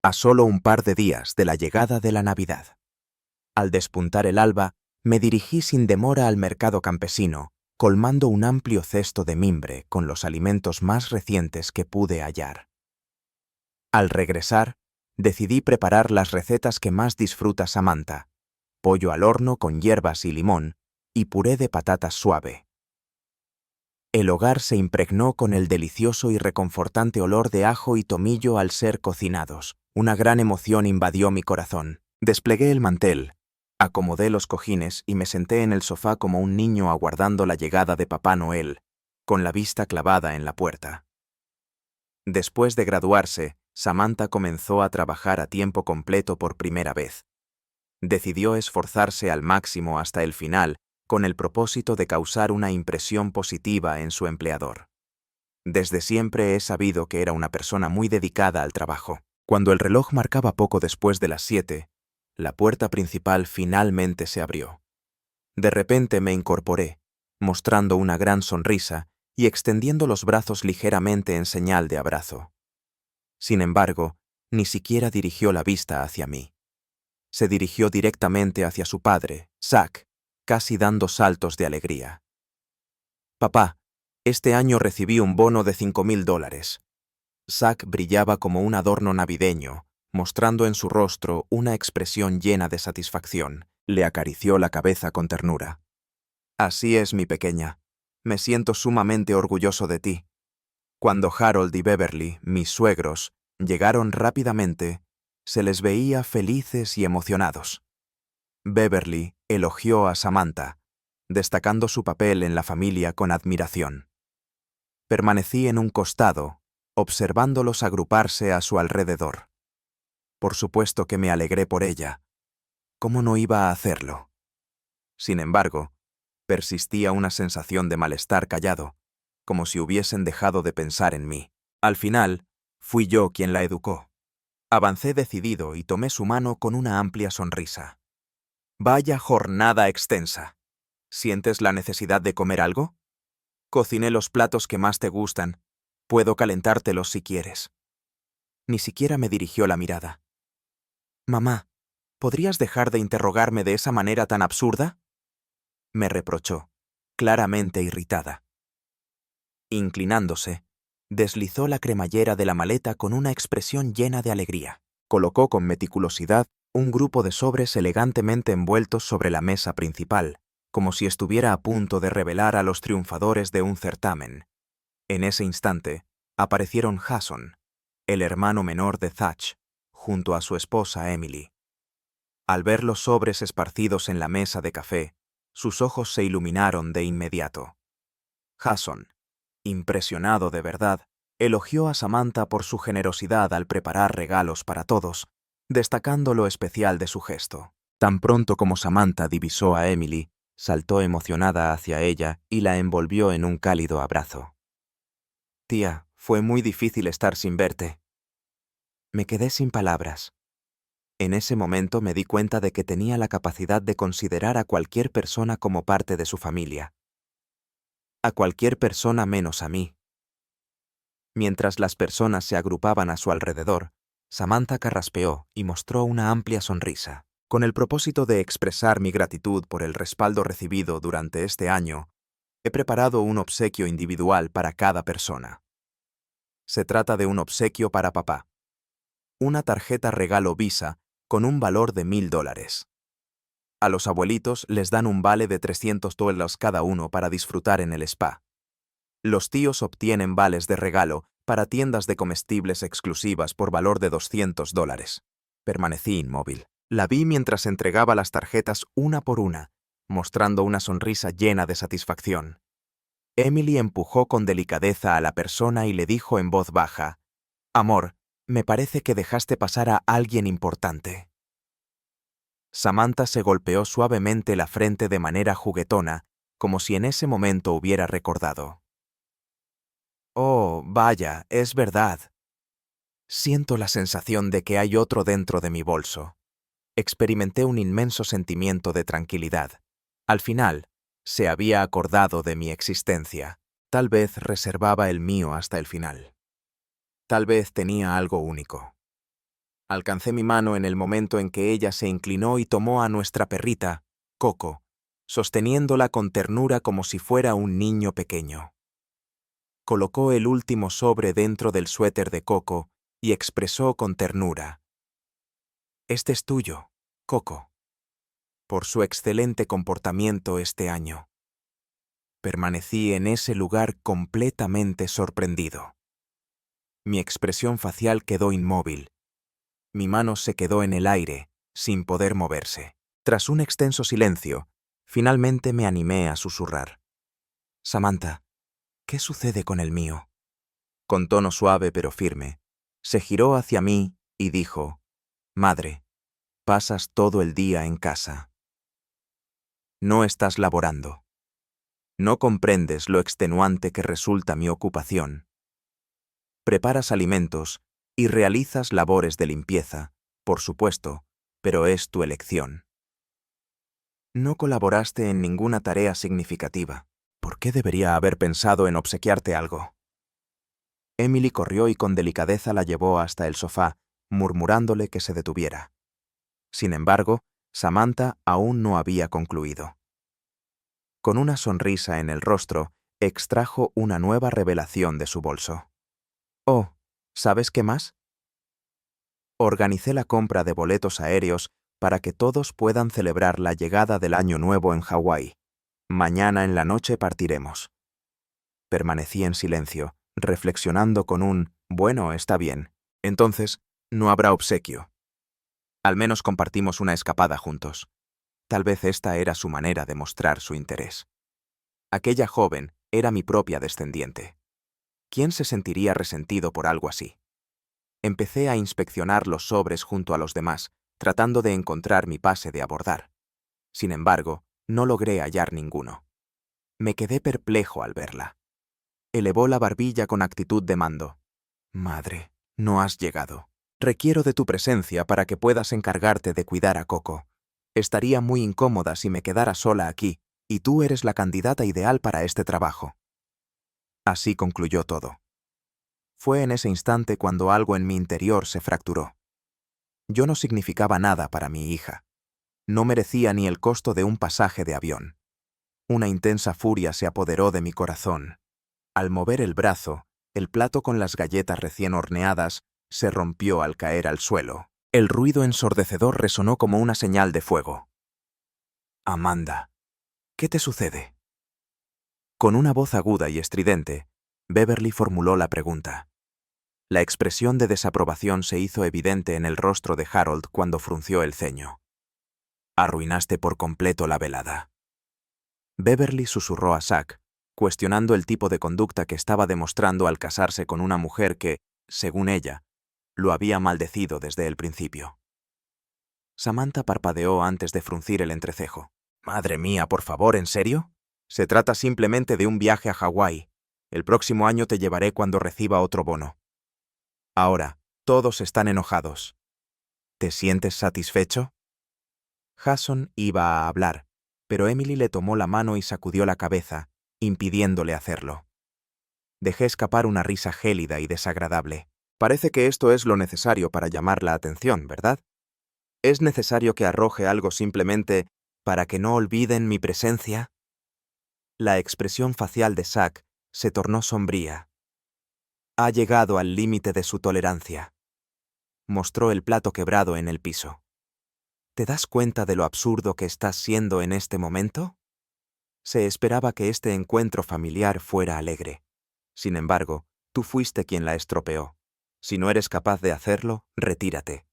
a solo un par de días de la llegada de la Navidad. Al despuntar el alba, me dirigí sin demora al mercado campesino, colmando un amplio cesto de mimbre con los alimentos más recientes que pude hallar. Al regresar, decidí preparar las recetas que más disfruta Samantha: pollo al horno con hierbas y limón, y puré de patatas suave. El hogar se impregnó con el delicioso y reconfortante olor de ajo y tomillo al ser cocinados. Una gran emoción invadió mi corazón. Desplegué el mantel, acomodé los cojines y me senté en el sofá como un niño aguardando la llegada de Papá Noel, con la vista clavada en la puerta. Después de graduarse, Samantha comenzó a trabajar a tiempo completo por primera vez. Decidió esforzarse al máximo hasta el final, con el propósito de causar una impresión positiva en su empleador. Desde siempre he sabido que era una persona muy dedicada al trabajo. Cuando el reloj marcaba poco después de las 7, la puerta principal finalmente se abrió. De repente me incorporé, mostrando una gran sonrisa y extendiendo los brazos ligeramente en señal de abrazo. Sin embargo, ni siquiera dirigió la vista hacia mí. Se dirigió directamente hacia su padre, Zach, casi dando saltos de alegría. «Papá, este año recibí un bono de $5,000. Zach brillaba como un adorno navideño, mostrando en su rostro una expresión llena de satisfacción. Le acarició la cabeza con ternura. «Así es, mi pequeña. Me siento sumamente orgulloso de ti». Cuando Harold y Beverly, mis suegros, llegaron rápidamente, se les veía felices y emocionados. Beverly elogió a Samantha, destacando su papel en la familia con admiración. Permanecí en un costado, observándolos agruparse a su alrededor. Por supuesto que me alegré por ella. ¿Cómo no iba a hacerlo? Sin embargo, persistía una sensación de malestar callado, como si hubiesen dejado de pensar en mí. Al final, fui yo quien la educó. Avancé decidido y tomé su mano con una amplia sonrisa. «Vaya jornada extensa. ¿Sientes la necesidad de comer algo? Cociné los platos que más te gustan. Puedo calentártelos si quieres». Ni siquiera me dirigió la mirada. «Mamá, ¿podrías dejar de interrogarme de esa manera tan absurda?», me reprochó, claramente irritada. Inclinándose, deslizó la cremallera de la maleta con una expresión llena de alegría. Colocó con meticulosidad un grupo de sobres elegantemente envueltos sobre la mesa principal, como si estuviera a punto de revelar a los triunfadores de un certamen. En ese instante, aparecieron Jason, el hermano menor de Thach, junto a su esposa Emily. Al ver los sobres esparcidos en la mesa de café, sus ojos se iluminaron de inmediato. Jason, impresionado de verdad, elogió a Samantha por su generosidad al preparar regalos para todos, destacando lo especial de su gesto. Tan pronto como Samantha divisó a Emily, saltó emocionada hacia ella y la envolvió en un cálido abrazo. «Tía, fue muy difícil estar sin verte». Me quedé sin palabras. En ese momento me di cuenta de que tenía la capacidad de considerar a cualquier persona como parte de su familia. A cualquier persona menos a mí. Mientras las personas se agrupaban a su alrededor, Samantha carraspeó y mostró una amplia sonrisa. Con el propósito de expresar mi gratitud por el respaldo recibido durante este año, he preparado un obsequio individual para cada persona. Se trata de un obsequio para papá. Una tarjeta regalo Visa con un valor de $1,000. A los abuelitos les dan un vale de $300 cada uno para disfrutar en el spa. Los tíos obtienen vales de regalo para tiendas de comestibles exclusivas por valor de $200. Permanecí inmóvil. La vi mientras entregaba las tarjetas una por una, mostrando una sonrisa llena de satisfacción. Emily empujó con delicadeza a la persona y le dijo en voz baja: «Amor, me parece que dejaste pasar a alguien importante». Samantha se golpeó suavemente la frente de manera juguetona, como si en ese momento hubiera recordado. «Oh, vaya, es verdad. Siento la sensación de que hay otro dentro de mi bolso». Experimenté un inmenso sentimiento de tranquilidad. Al final, se había acordado de mi existencia. Tal vez reservaba el mío hasta el final. Tal vez tenía algo único. Alcancé mi mano en el momento en que ella se inclinó y tomó a nuestra perrita, Coco, sosteniéndola con ternura como si fuera un niño pequeño. Colocó el último sobre dentro del suéter de Coco y expresó con ternura: «Este es tuyo, Coco, por su excelente comportamiento este año». Permanecí en ese lugar completamente sorprendido. Mi expresión facial quedó inmóvil. Mi mano se quedó en el aire, sin poder moverse. Tras un extenso silencio, finalmente me animé a susurrar: «Samantha, ¿qué sucede con el mío?». Con tono suave pero firme, se giró hacia mí y dijo: «Madre, pasas todo el día en casa. No estás laborando. No comprendes lo extenuante que resulta mi ocupación. Preparas alimentos y realizas labores de limpieza, por supuesto, pero es tu elección. No colaboraste en ninguna tarea significativa. ¿Por qué debería haber pensado en obsequiarte algo?». Emily corrió y con delicadeza la llevó hasta el sofá, murmurándole que se detuviera. Sin embargo, Samantha aún no había concluido. Con una sonrisa en el rostro, extrajo una nueva revelación de su bolso. «Oh, ¿sabes qué más? Organicé la compra de boletos aéreos para que todos puedan celebrar la llegada del Año Nuevo en Hawái. Mañana en la noche partiremos». Permanecí en silencio, reflexionando con un «bueno, está bien. Entonces, no habrá obsequio. Al menos compartimos una escapada juntos». Tal vez esta era su manera de mostrar su interés. Aquella joven era mi propia descendiente. ¿Quién se sentiría resentido por algo así? Empecé a inspeccionar los sobres junto a los demás, tratando de encontrar mi pase de abordar. Sin embargo, no logré hallar ninguno. Me quedé perplejo al verla. Elevó la barbilla con actitud de mando. «Madre, no has llegado. Requiero de tu presencia para que puedas encargarte de cuidar a Coco. Estaría muy incómoda si me quedara sola aquí, y tú eres la candidata ideal para este trabajo». Así concluyó todo. Fue en ese instante cuando algo en mi interior se fracturó. Yo no significaba nada para mi hija. No merecía ni el costo de un pasaje de avión. Una intensa furia se apoderó de mi corazón. Al mover el brazo, el plato con las galletas recién horneadas se rompió al caer al suelo. El ruido ensordecedor resonó como una señal de fuego. «Amanda, ¿qué te sucede?». Con una voz aguda y estridente, Beverly formuló la pregunta. La expresión de desaprobación se hizo evidente en el rostro de Harold cuando frunció el ceño. «Arruinaste por completo la velada». Beverly susurró a Zack, cuestionando el tipo de conducta que estaba demostrando al casarse con una mujer que, según ella, lo había maldecido desde el principio. Samantha parpadeó antes de fruncir el entrecejo. «Madre mía, por favor, ¿en serio? Se trata simplemente de un viaje a Hawái. El próximo año te llevaré cuando reciba otro bono. Ahora, todos están enojados. ¿Te sientes satisfecho?». Jason iba a hablar, pero Emily le tomó la mano y sacudió la cabeza, impidiéndole hacerlo. Dejé escapar una risa gélida y desagradable. «Parece que esto es lo necesario para llamar la atención, ¿verdad? ¿Es necesario que arroje algo simplemente para que no olviden mi presencia?». La expresión facial de Zack se tornó sombría. «Ha llegado al límite de su tolerancia». Mostró el plato quebrado en el piso. «¿Te das cuenta de lo absurdo que estás siendo en este momento?». Se esperaba que este encuentro familiar fuera alegre. Sin embargo, tú fuiste quien la estropeó. Si no eres capaz de hacerlo, retírate.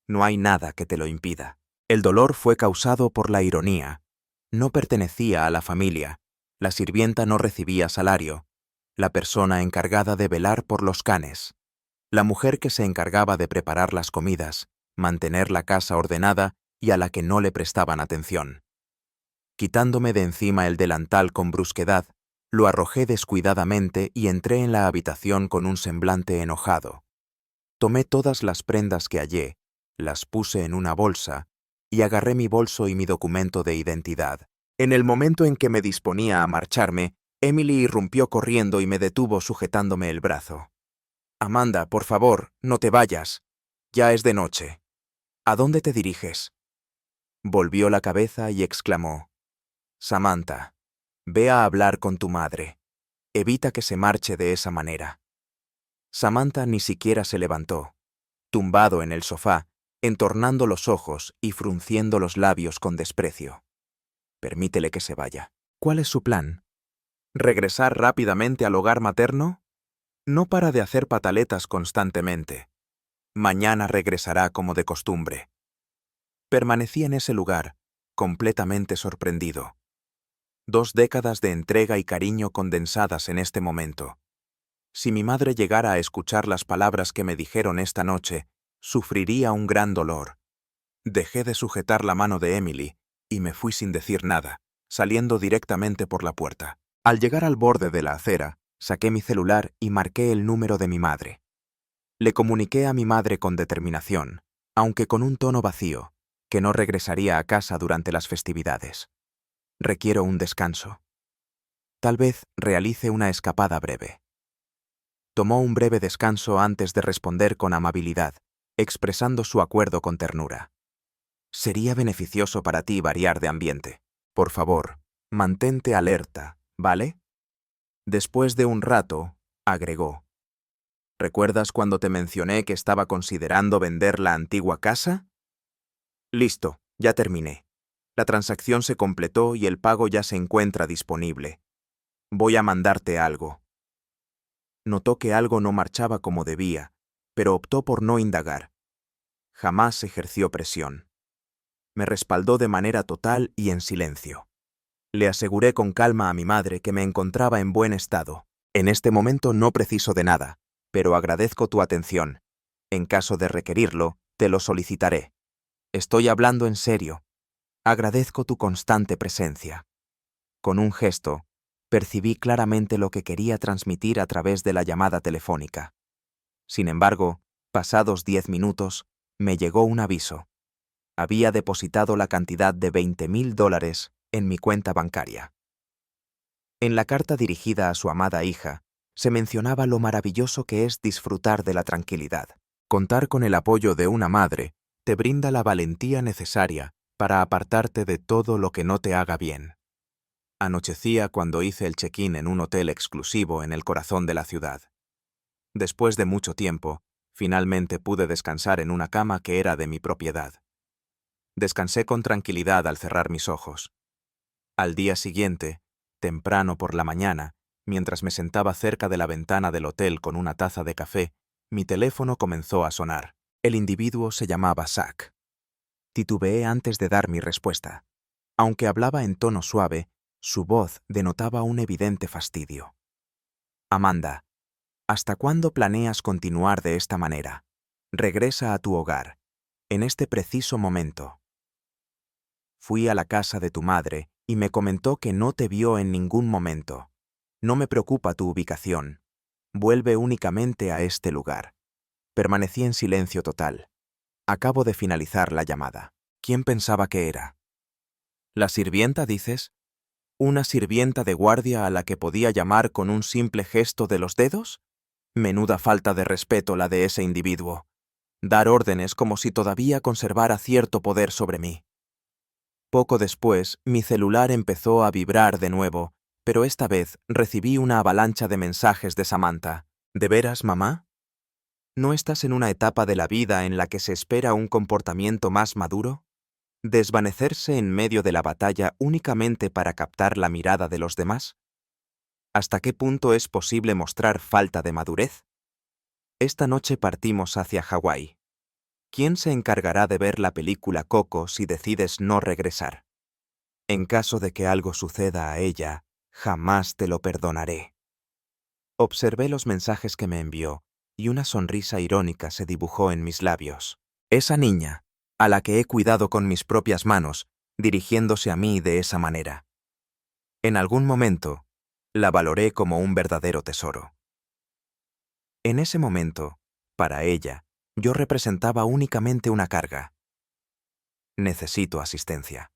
No hay nada que te lo impida. El dolor fue causado por la ironía. No pertenecía a la familia. La sirvienta no recibía salario. La persona encargada de velar por los canes. La mujer que se encargaba de preparar las comidas, mantener la casa ordenada y a la que no le prestaban atención. Quitándome de encima el delantal con brusquedad, lo arrojé descuidadamente y entré en la habitación con un semblante enojado. Tomé todas las prendas que hallé, las puse en una bolsa y agarré mi bolso y mi documento de identidad. En el momento en que me disponía a marcharme, Emily irrumpió corriendo y me detuvo sujetándome el brazo. «Amanda, por favor, no te vayas». Ya es de noche. ¿A dónde te diriges? Volvió la cabeza y exclamó: Samantha, ve a hablar con tu madre. Evita que se marche de esa manera. Samantha ni siquiera se levantó, tumbado en el sofá, entornando los ojos y frunciendo los labios con desprecio. Permítele que se vaya. ¿Cuál es su plan? ¿Regresar rápidamente al hogar materno? No para de hacer pataletas constantemente. Mañana regresará como de costumbre. Permanecí en ese lugar, completamente sorprendido. 2 décadas de entrega y cariño condensadas en este momento. Si mi madre llegara a escuchar las palabras que me dijeron esta noche, sufriría un gran dolor. Dejé de sujetar la mano de Emily y me fui sin decir nada, saliendo directamente por la puerta. Al llegar al borde de la acera, saqué mi celular y marqué el número de mi madre. Le comuniqué a mi madre con determinación, aunque con un tono vacío, que no regresaría a casa durante las festividades. Requiero un descanso. Tal vez realice una escapada breve. Tomó un breve descanso antes de responder con amabilidad, expresando su acuerdo con ternura. Sería beneficioso para ti variar de ambiente. Por favor, mantente alerta, ¿vale? Después de un rato, agregó: ¿Recuerdas cuando te mencioné que estaba considerando vender la antigua casa? Listo, ya terminé. La transacción se completó y el pago ya se encuentra disponible. Voy a mandarte algo. Notó que algo no marchaba como debía, pero optó por no indagar. Jamás ejerció presión. Me respaldó de manera total y en silencio. Le aseguré con calma a mi madre que me encontraba en buen estado. En este momento no preciso de nada, pero agradezco tu atención. En caso de requerirlo, te lo solicitaré. Estoy hablando en serio. Agradezco tu constante presencia. Con un gesto, percibí claramente lo que quería transmitir a través de la llamada telefónica. Sin embargo, pasados 10 minutos, me llegó un aviso. Había depositado la cantidad de $20,000 en mi cuenta bancaria. En la carta dirigida a su amada hija, se mencionaba lo maravilloso que es disfrutar de la tranquilidad. Contar con el apoyo de una madre te brinda la valentía necesaria para apartarte de todo lo que no te haga bien. Anochecía cuando hice el check-in en un hotel exclusivo en el corazón de la ciudad. Después de mucho tiempo, finalmente pude descansar en una cama que era de mi propiedad. Descansé con tranquilidad al cerrar mis ojos. Al día siguiente, temprano por la mañana, mientras me sentaba cerca de la ventana del hotel con una taza de café, mi teléfono comenzó a sonar. El individuo se llamaba Zach. Titubeé antes de dar mi respuesta. Aunque hablaba en tono suave, su voz denotaba un evidente fastidio. Amanda, ¿hasta cuándo planeas continuar de esta manera? Regresa a tu hogar, en este preciso momento. Fui a la casa de tu madre y me comentó que no te vio en ningún momento. No me preocupa tu ubicación. Vuelve únicamente a este lugar. Permanecí en silencio total. Acabo de finalizar la llamada. ¿Quién pensaba que era? ¿La sirvienta, dices? ¿Una sirvienta de guardia a la que podía llamar con un simple gesto de los dedos? Menuda falta de respeto la de ese individuo. Dar órdenes como si todavía conservara cierto poder sobre mí. Poco después, mi celular empezó a vibrar de nuevo, pero esta vez recibí una avalancha de mensajes de Samantha. ¿De veras, mamá? ¿No estás en una etapa de la vida en la que se espera un comportamiento más maduro? ¿Desvanecerse en medio de la batalla únicamente para captar la mirada de los demás? ¿Hasta qué punto es posible mostrar falta de madurez? Esta noche partimos hacia Hawái. ¿Quién se encargará de ver la película Coco si decides no regresar? En caso de que algo suceda a ella, jamás te lo perdonaré. Observé los mensajes que me envió y una sonrisa irónica se dibujó en mis labios. Esa niña, a la que he cuidado con mis propias manos, dirigiéndose a mí de esa manera. En algún momento, la valoré como un verdadero tesoro. En ese momento, para ella, yo representaba únicamente una carga. Necesito asistencia.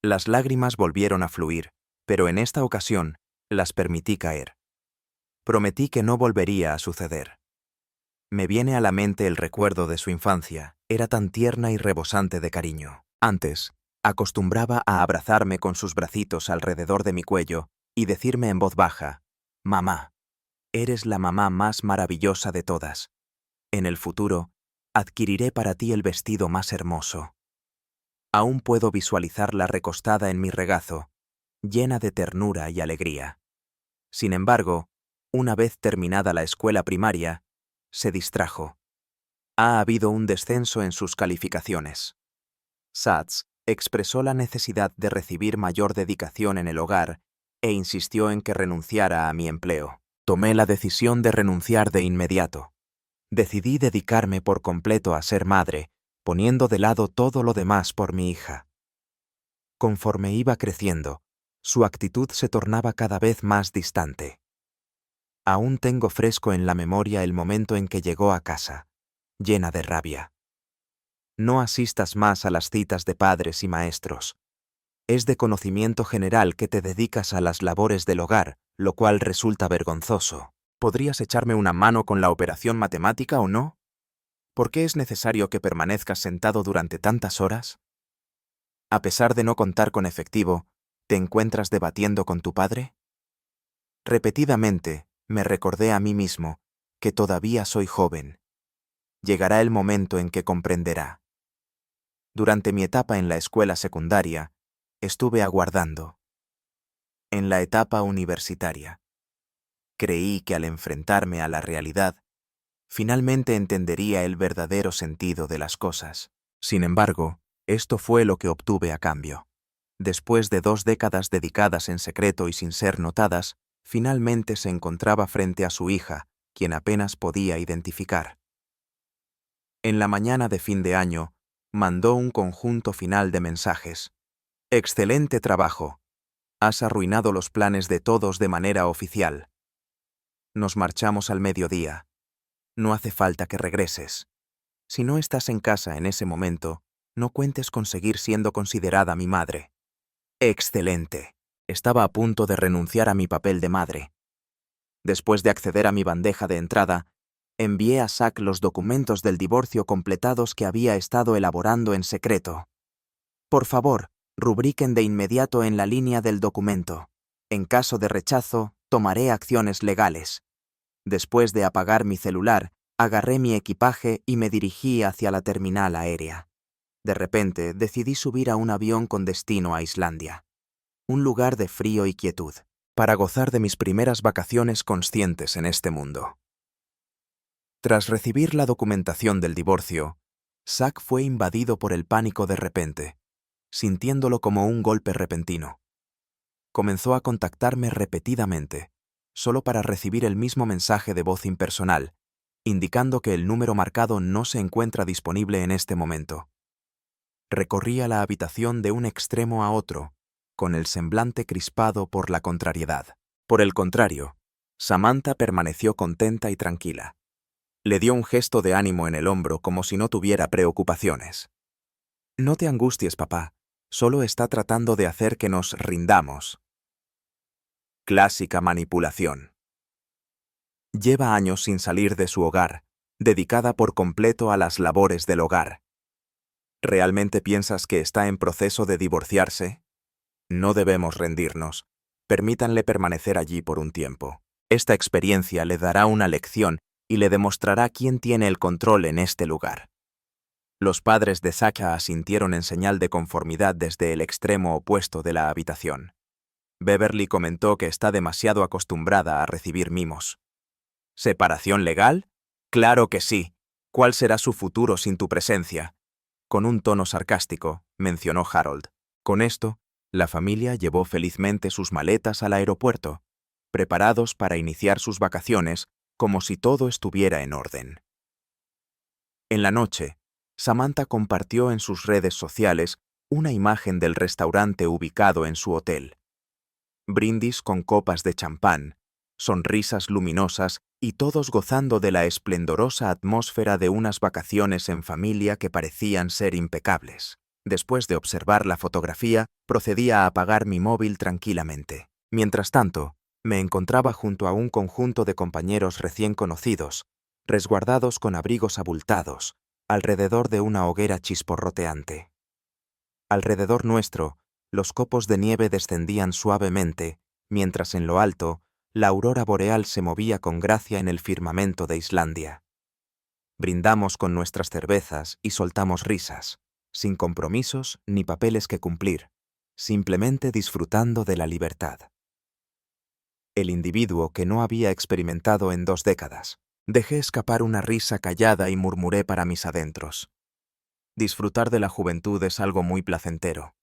Las lágrimas volvieron a fluir, pero en esta ocasión las permití caer. Prometí que no volvería a suceder. Me viene a la mente el recuerdo de su infancia. Era tan tierna y rebosante de cariño. Antes, acostumbraba a abrazarme con sus bracitos alrededor de mi cuello y decirme en voz baja: «Mamá, eres la mamá más maravillosa de todas. En el futuro, adquiriré para ti el vestido más hermoso». Aún puedo visualizarla recostada en mi regazo, llena de ternura y alegría. Sin embargo, una vez terminada la escuela primaria, se distrajo. Ha habido un descenso en sus calificaciones. Sats expresó la necesidad de recibir mayor dedicación en el hogar e insistió en que renunciara a mi empleo. Tomé la decisión de renunciar de inmediato. Decidí dedicarme por completo a ser madre, poniendo de lado todo lo demás por mi hija. Conforme iba creciendo, su actitud se tornaba cada vez más distante. Aún tengo fresco en la memoria el momento en que llegó a casa, llena de rabia. No asistas más a las citas de padres y maestros. Es de conocimiento general que te dedicas a las labores del hogar, lo cual resulta vergonzoso. ¿Podrías echarme una mano con la operación matemática o no? ¿Por qué es necesario que permanezcas sentado durante tantas horas? A pesar de no contar con efectivo, ¿te encuentras debatiendo con tu padre? Repetidamente me recordé a mí mismo que todavía soy joven. Llegará el momento en que comprenderá. Durante mi etapa en la escuela secundaria, estuve aguardando. En la etapa universitaria, creí que al enfrentarme a la realidad, finalmente entendería el verdadero sentido de las cosas. Sin embargo, esto fue lo que obtuve a cambio. Después de 2 décadas dedicadas en secreto y sin ser notadas, finalmente se encontraba frente a su hija, quien apenas podía identificar. En la mañana de fin de año, mandó un conjunto final de mensajes. «Excelente trabajo. Has arruinado los planes de todos de manera oficial. Nos marchamos al mediodía. No hace falta que regreses. Si no estás en casa en ese momento, no cuentes con seguir siendo considerada mi madre». Excelente. Estaba a punto de renunciar a mi papel de madre. Después de acceder a mi bandeja de entrada, envié a Zack los documentos del divorcio completados que había estado elaborando en secreto. Por favor, rubriquen de inmediato en la línea del documento. En caso de rechazo, tomaré acciones legales. Después de apagar mi celular, agarré mi equipaje y me dirigí hacia la terminal aérea. De repente, decidí subir a un avión con destino a Islandia, un lugar de frío y quietud, para gozar de mis primeras vacaciones conscientes en este mundo. Tras recibir la documentación del divorcio, Zack fue invadido por el pánico de repente, sintiéndolo como un golpe repentino. Comenzó a contactarme repetidamente, solo para recibir el mismo mensaje de voz impersonal, indicando que el número marcado no se encuentra disponible en este momento. Recorría la habitación de un extremo a otro, con el semblante crispado por la contrariedad. Por el contrario, Samantha permaneció contenta y tranquila. Le dio un gesto de ánimo en el hombro como si no tuviera preocupaciones. «No te angusties, papá. Solo está tratando de hacer que nos rindamos». Clásica manipulación. Lleva años sin salir de su hogar, dedicada por completo a las labores del hogar. ¿Realmente piensas que está en proceso de divorciarse? No debemos rendirnos. Permítanle permanecer allí por un tiempo. Esta experiencia le dará una lección y le demostrará quién tiene el control en este lugar. Los padres de Sasha asintieron en señal de conformidad desde el extremo opuesto de la habitación. Beverly comentó que está demasiado acostumbrada a recibir mimos. ¿Separación legal? Claro que sí. ¿Cuál será su futuro sin tu presencia? Con un tono sarcástico, mencionó Harold. Con esto, la familia llevó felizmente sus maletas al aeropuerto, preparados para iniciar sus vacaciones como si todo estuviera en orden. En la noche, Samantha compartió en sus redes sociales una imagen del restaurante ubicado en su hotel. Brindis con copas de champán, sonrisas luminosas y todos gozando de la esplendorosa atmósfera de unas vacaciones en familia que parecían ser impecables. Después de observar la fotografía, procedí a apagar mi móvil tranquilamente. Mientras tanto, me encontraba junto a un conjunto de compañeros recién conocidos, resguardados con abrigos abultados, alrededor de una hoguera chisporroteante. Alrededor nuestro, los copos de nieve descendían suavemente, mientras en lo alto, la aurora boreal se movía con gracia en el firmamento de Islandia. Brindamos con nuestras cervezas y soltamos risas, sin compromisos ni papeles que cumplir, simplemente disfrutando de la libertad. El individuo que no había experimentado en 2 décadas. Dejé escapar una risa callada y murmuré para mis adentros. Disfrutar de la juventud es algo muy placentero.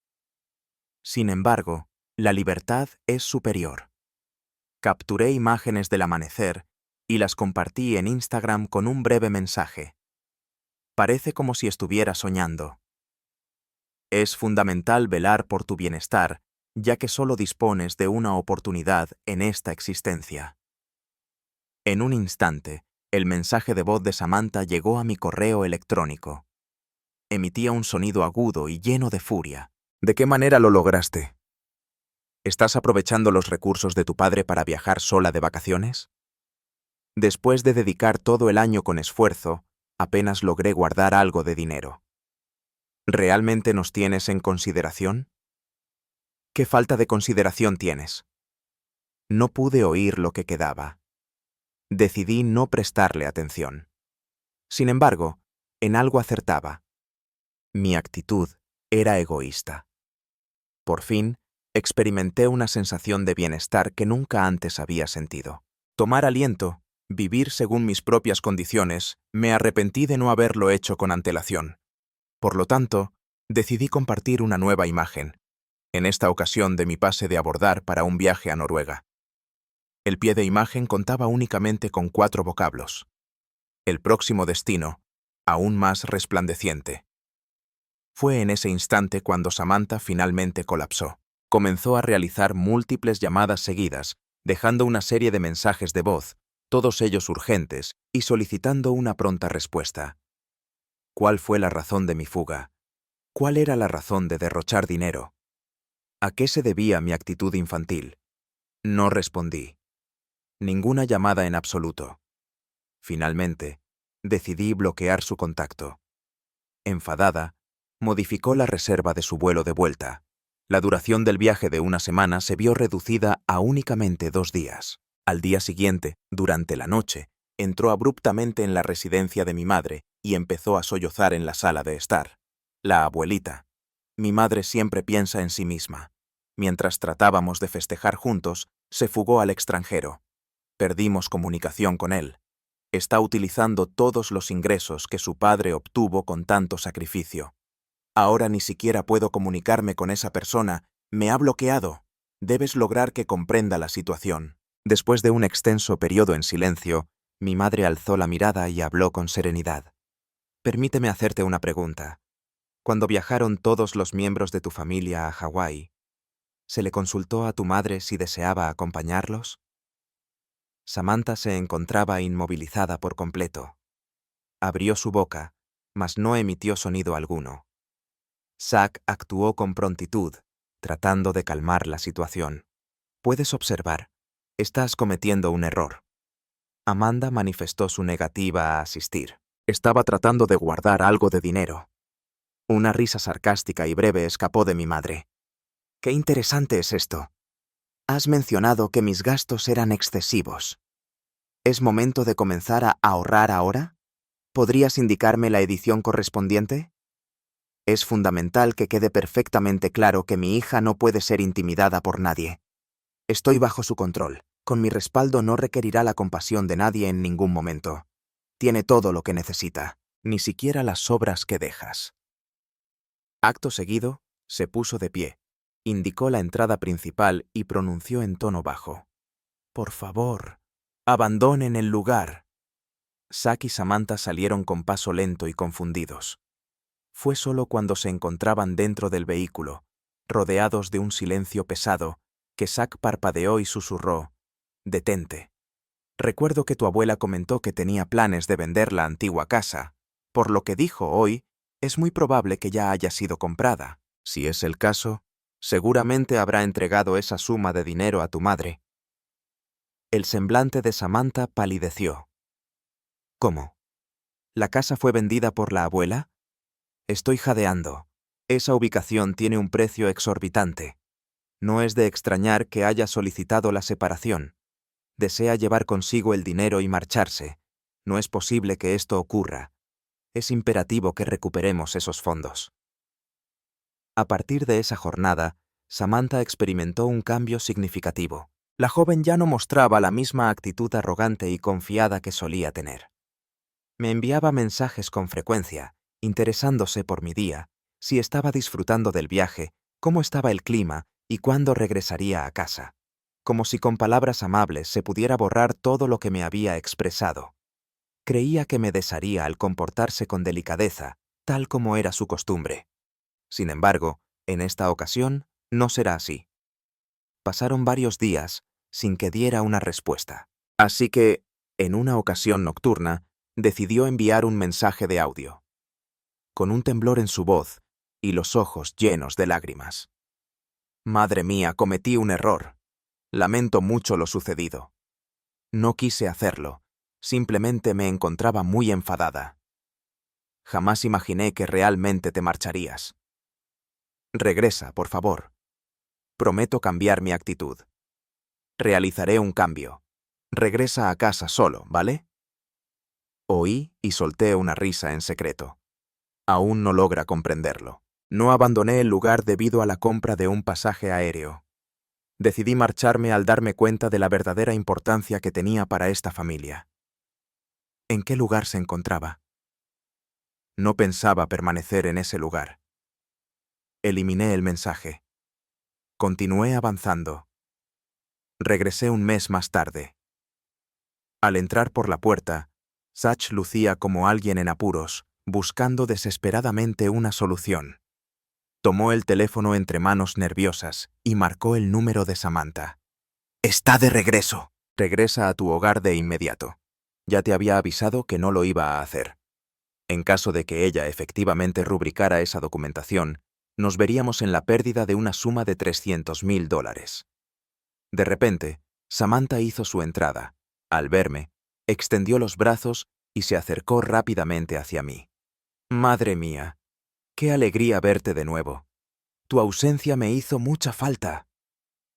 Sin embargo, la libertad es superior. Capturé imágenes del amanecer y las compartí en Instagram con un breve mensaje. Parece como si estuviera soñando. Es fundamental velar por tu bienestar, ya que solo dispones de una oportunidad en esta existencia. En un instante, el mensaje de voz de Samantha llegó a mi correo electrónico. Emitía un sonido agudo y lleno de furia. ¿De qué manera lo lograste? ¿Estás aprovechando los recursos de tu padre para viajar sola de vacaciones? Después de dedicar todo el año con esfuerzo, apenas logré guardar algo de dinero. ¿Realmente nos tienes en consideración? ¿Qué falta de consideración tienes? No pude oír lo que quedaba. Decidí no prestarle atención. Sin embargo, en algo acertaba. Mi actitud era egoísta. Por fin, experimenté una sensación de bienestar que nunca antes había sentido. Tomar aliento, vivir según mis propias condiciones, me arrepentí de no haberlo hecho con antelación. Por lo tanto, decidí compartir una nueva imagen, en esta ocasión de mi pase de abordar para un viaje a Noruega. El pie de imagen contaba únicamente con 4 vocablos. El próximo destino, aún más resplandeciente. Fue en ese instante cuando Samantha finalmente colapsó. Comenzó a realizar múltiples llamadas seguidas, dejando una serie de mensajes de voz, todos ellos urgentes, y solicitando una pronta respuesta. ¿Cuál fue la razón de mi fuga? ¿Cuál era la razón de derrochar dinero? ¿A qué se debía mi actitud infantil? No respondí. Ninguna llamada en absoluto. Finalmente, decidí bloquear su contacto. Enfadada, modificó la reserva de su vuelo de vuelta. La duración del viaje de una semana se vio reducida a únicamente 2 días. Al día siguiente, durante la noche, entró abruptamente en la residencia de mi madre y empezó a sollozar en la sala de estar. La abuelita. Mi madre siempre piensa en sí misma. Mientras tratábamos de festejar juntos, se fugó al extranjero. Perdimos comunicación con él. Está utilizando todos los ingresos que su padre obtuvo con tanto sacrificio. Ahora ni siquiera puedo comunicarme con esa persona. Me ha bloqueado. Debes lograr que comprenda la situación. Después de un extenso periodo en silencio, mi madre alzó la mirada y habló con serenidad. Permíteme hacerte una pregunta. Cuando viajaron todos los miembros de tu familia a Hawái, ¿se le consultó a tu madre si deseaba acompañarlos? Samantha se encontraba inmovilizada por completo. Abrió su boca, mas no emitió sonido alguno. Zack actuó con prontitud, tratando de calmar la situación. Puedes observar, estás cometiendo un error. Amanda manifestó su negativa a asistir. Estaba tratando de guardar algo de dinero. Una risa sarcástica y breve escapó de mi madre. ¡Qué interesante es esto! Has mencionado que mis gastos eran excesivos. ¿Es momento de comenzar a ahorrar ahora? ¿Podrías indicarme la edición correspondiente? Es fundamental que quede perfectamente claro que mi hija no puede ser intimidada por nadie. Estoy bajo su control. Con mi respaldo no requerirá la compasión de nadie en ningún momento. Tiene todo lo que necesita, ni siquiera las sobras que dejas. Acto seguido, se puso de pie, indicó la entrada principal y pronunció en tono bajo. Por favor, abandonen el lugar. Zack y Samantha salieron con paso lento y confundidos. Fue solo cuando se encontraban dentro del vehículo, rodeados de un silencio pesado, que Zack parpadeó y susurró, «Detente. Recuerdo que tu abuela comentó que tenía planes de vender la antigua casa. Por lo que dijo hoy, es muy probable que ya haya sido comprada. Si es el caso, seguramente habrá entregado esa suma de dinero a tu madre». El semblante de Samantha palideció. ¿Cómo? ¿La casa fue vendida por la abuela? Estoy jadeando. Esa ubicación tiene un precio exorbitante. No es de extrañar que haya solicitado la separación. Desea llevar consigo el dinero y marcharse. No es posible que esto ocurra. Es imperativo que recuperemos esos fondos. A partir de esa jornada, Samantha experimentó un cambio significativo. La joven ya no mostraba la misma actitud arrogante y confiada que solía tener. Me enviaba mensajes con frecuencia, interesándose por mi día, si estaba disfrutando del viaje, cómo estaba el clima y cuándo regresaría a casa. Como si con palabras amables se pudiera borrar todo lo que me había expresado. Creía que me desharía al comportarse con delicadeza, tal como era su costumbre. Sin embargo, en esta ocasión, no será así. Pasaron varios días sin que diera una respuesta. Así que, en una ocasión nocturna, decidió enviar un mensaje de audio. Con un temblor en su voz y los ojos llenos de lágrimas. Madre mía, cometí un error. Lamento mucho lo sucedido. No quise hacerlo, simplemente me encontraba muy enfadada. Jamás imaginé que realmente te marcharías. Regresa, por favor. Prometo cambiar mi actitud. Realizaré un cambio. Regresa a casa solo, ¿vale? Oí y solté una risa en secreto. Aún no logra comprenderlo. No abandoné el lugar debido a la compra de un pasaje aéreo. Decidí marcharme al darme cuenta de la verdadera importancia que tenía para esta familia. ¿En qué lugar se encontraba? No pensaba permanecer en ese lugar. Eliminé el mensaje. Continué avanzando. Regresé un mes más tarde. Al entrar por la puerta, Sach lucía como alguien en apuros, buscando desesperadamente una solución. Tomó el teléfono entre manos nerviosas y marcó el número de Samantha. «Está de regreso. Regresa a tu hogar de inmediato. Ya te había avisado que no lo iba a hacer. En caso de que ella efectivamente rubricara esa documentación, nos veríamos en la pérdida de una suma de $300,000. De repente, Samantha hizo su entrada. Al verme, extendió los brazos y se acercó rápidamente hacia mí. «Madre mía, qué alegría verte de nuevo. Tu ausencia me hizo mucha falta».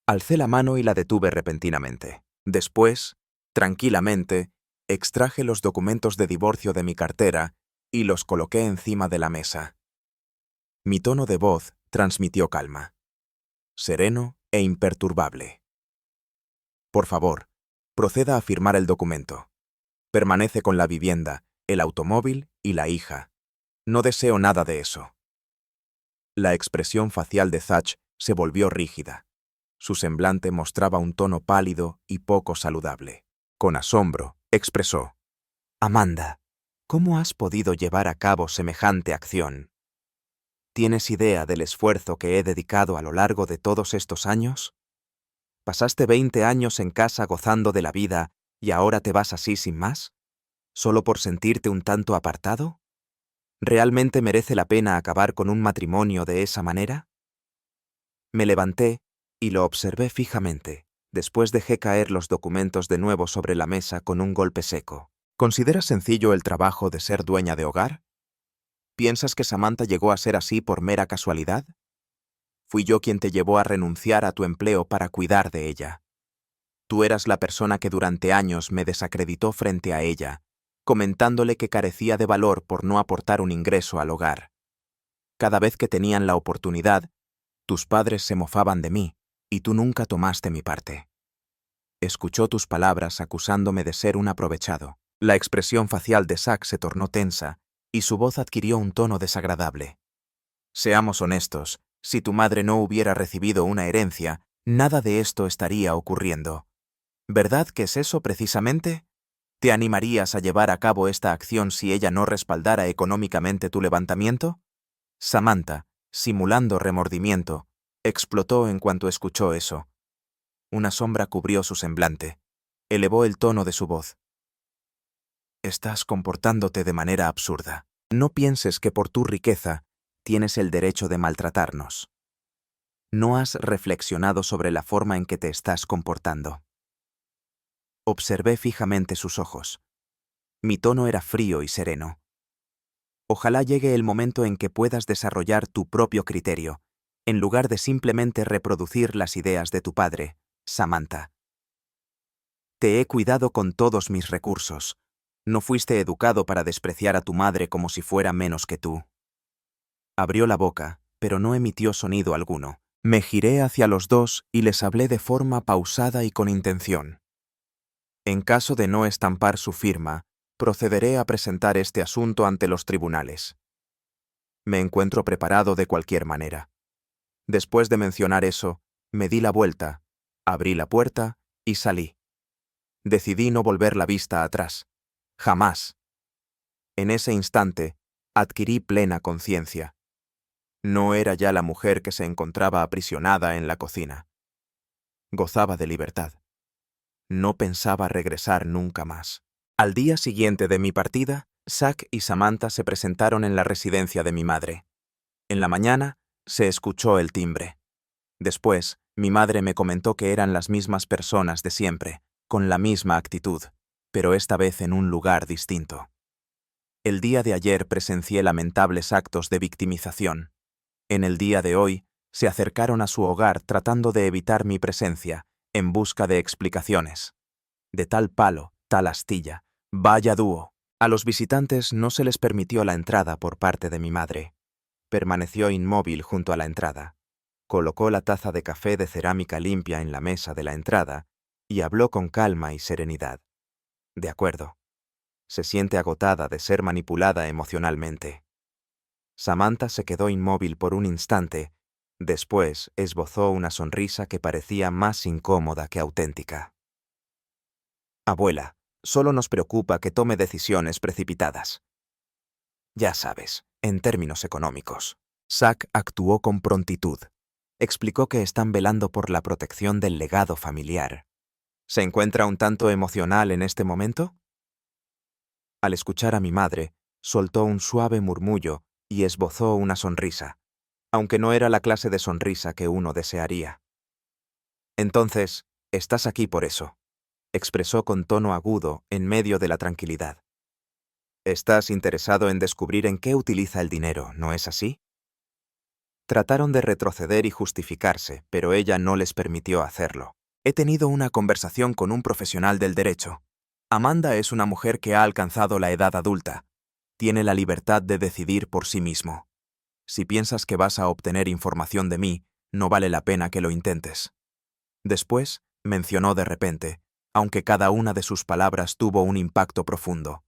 Alcé la mano y la detuve repentinamente. Después, tranquilamente, extraje los documentos de divorcio de mi cartera y los coloqué encima de la mesa. Mi tono de voz transmitió calma, sereno e imperturbable. Por favor, proceda a firmar el documento. Permanece con la vivienda, el automóvil y la hija. No deseo nada de eso. La expresión facial de Sach se volvió rígida. Su semblante mostraba un tono pálido y poco saludable. Con asombro, expresó: «Amanda, ¿cómo has podido llevar a cabo semejante acción? ¿Tienes idea del esfuerzo que he dedicado a lo largo de todos estos años? ¿Pasaste 20 años en casa gozando de la vida y ahora te vas así sin más? ¿Solo por sentirte un tanto apartado? ¿Realmente merece la pena acabar con un matrimonio de esa manera?» Me levanté y lo observé fijamente. Después dejé caer los documentos de nuevo sobre la mesa con un golpe seco. ¿Consideras sencillo el trabajo de ser dueña de hogar? ¿Piensas que Samantha llegó a ser así por mera casualidad? Fui yo quien te llevó a renunciar a tu empleo para cuidar de ella. Tú eras la persona que durante años me desacreditó frente a ella, comentándole que carecía de valor por no aportar un ingreso al hogar. Cada vez que tenían la oportunidad, tus padres se mofaban de mí, y tú nunca tomaste mi parte. Escuchó tus palabras acusándome de ser un aprovechado. La expresión facial de Sach se tornó tensa, y su voz adquirió un tono desagradable. Seamos honestos, si tu madre no hubiera recibido una herencia, nada de esto estaría ocurriendo. ¿Verdad que es eso precisamente? ¿Te animarías a llevar a cabo esta acción si ella no respaldara económicamente tu levantamiento? Samantha, simulando remordimiento, explotó en cuanto escuchó eso. Una sombra cubrió su semblante. Elevó el tono de su voz. Estás comportándote de manera absurda. No pienses que por tu riqueza tienes el derecho de maltratarnos. No has reflexionado sobre la forma en que te estás comportando. Observé fijamente sus ojos. Mi tono era frío y sereno. Ojalá llegue el momento en que puedas desarrollar tu propio criterio, en lugar de simplemente reproducir las ideas de tu padre, Samantha. Te he cuidado con todos mis recursos. No fuiste educado para despreciar a tu madre como si fuera menos que tú. Abrió la boca, pero no emitió sonido alguno. Me giré hacia los dos y les hablé de forma pausada y con intención. En caso de no estampar su firma, procederé a presentar este asunto ante los tribunales. Me encuentro preparado de cualquier manera. Después de mencionar eso, me di la vuelta, abrí la puerta y salí. Decidí no volver la vista atrás. Jamás. En ese instante, adquirí plena conciencia. No era ya la mujer que se encontraba aprisionada en la cocina. Gozaba de libertad. No pensaba regresar nunca más. Al día siguiente de mi partida, Zach y Samantha se presentaron en la residencia de mi madre. En la mañana, se escuchó el timbre. Después, mi madre me comentó que eran las mismas personas de siempre, con la misma actitud, pero esta vez en un lugar distinto. El día de ayer presencié lamentables actos de victimización. En el día de hoy, se acercaron a su hogar tratando de evitar mi presencia, en busca de explicaciones. De tal palo, tal astilla. Vaya dúo. A los visitantes no se les permitió la entrada por parte de mi madre. Permaneció inmóvil junto a la entrada. Colocó la taza de café de cerámica limpia en la mesa de la entrada y habló con calma y serenidad. De acuerdo. Se siente agotada de ser manipulada emocionalmente. Samantha se quedó inmóvil por un instante. Después esbozó una sonrisa que parecía más incómoda que auténtica. Abuela, solo nos preocupa que tome decisiones precipitadas. Ya sabes, en términos económicos. Zach actuó con prontitud. Explicó que están velando por la protección del legado familiar. ¿Se encuentra un tanto emocional en este momento? Al escuchar a mi madre, soltó un suave murmullo y esbozó una sonrisa, aunque no era la clase de sonrisa que uno desearía. Entonces, estás aquí por eso, expresó con tono agudo en medio de la tranquilidad. Estás interesado en descubrir en qué utiliza el dinero, ¿no es así? Trataron de retroceder y justificarse, pero ella no les permitió hacerlo. He tenido una conversación con un profesional del derecho. Amanda es una mujer que ha alcanzado la edad adulta. Tiene la libertad de decidir por sí mismo. Si piensas que vas a obtener información de mí, no vale la pena que lo intentes. Después, mencionó de repente, aunque cada una de sus palabras tuvo un impacto profundo.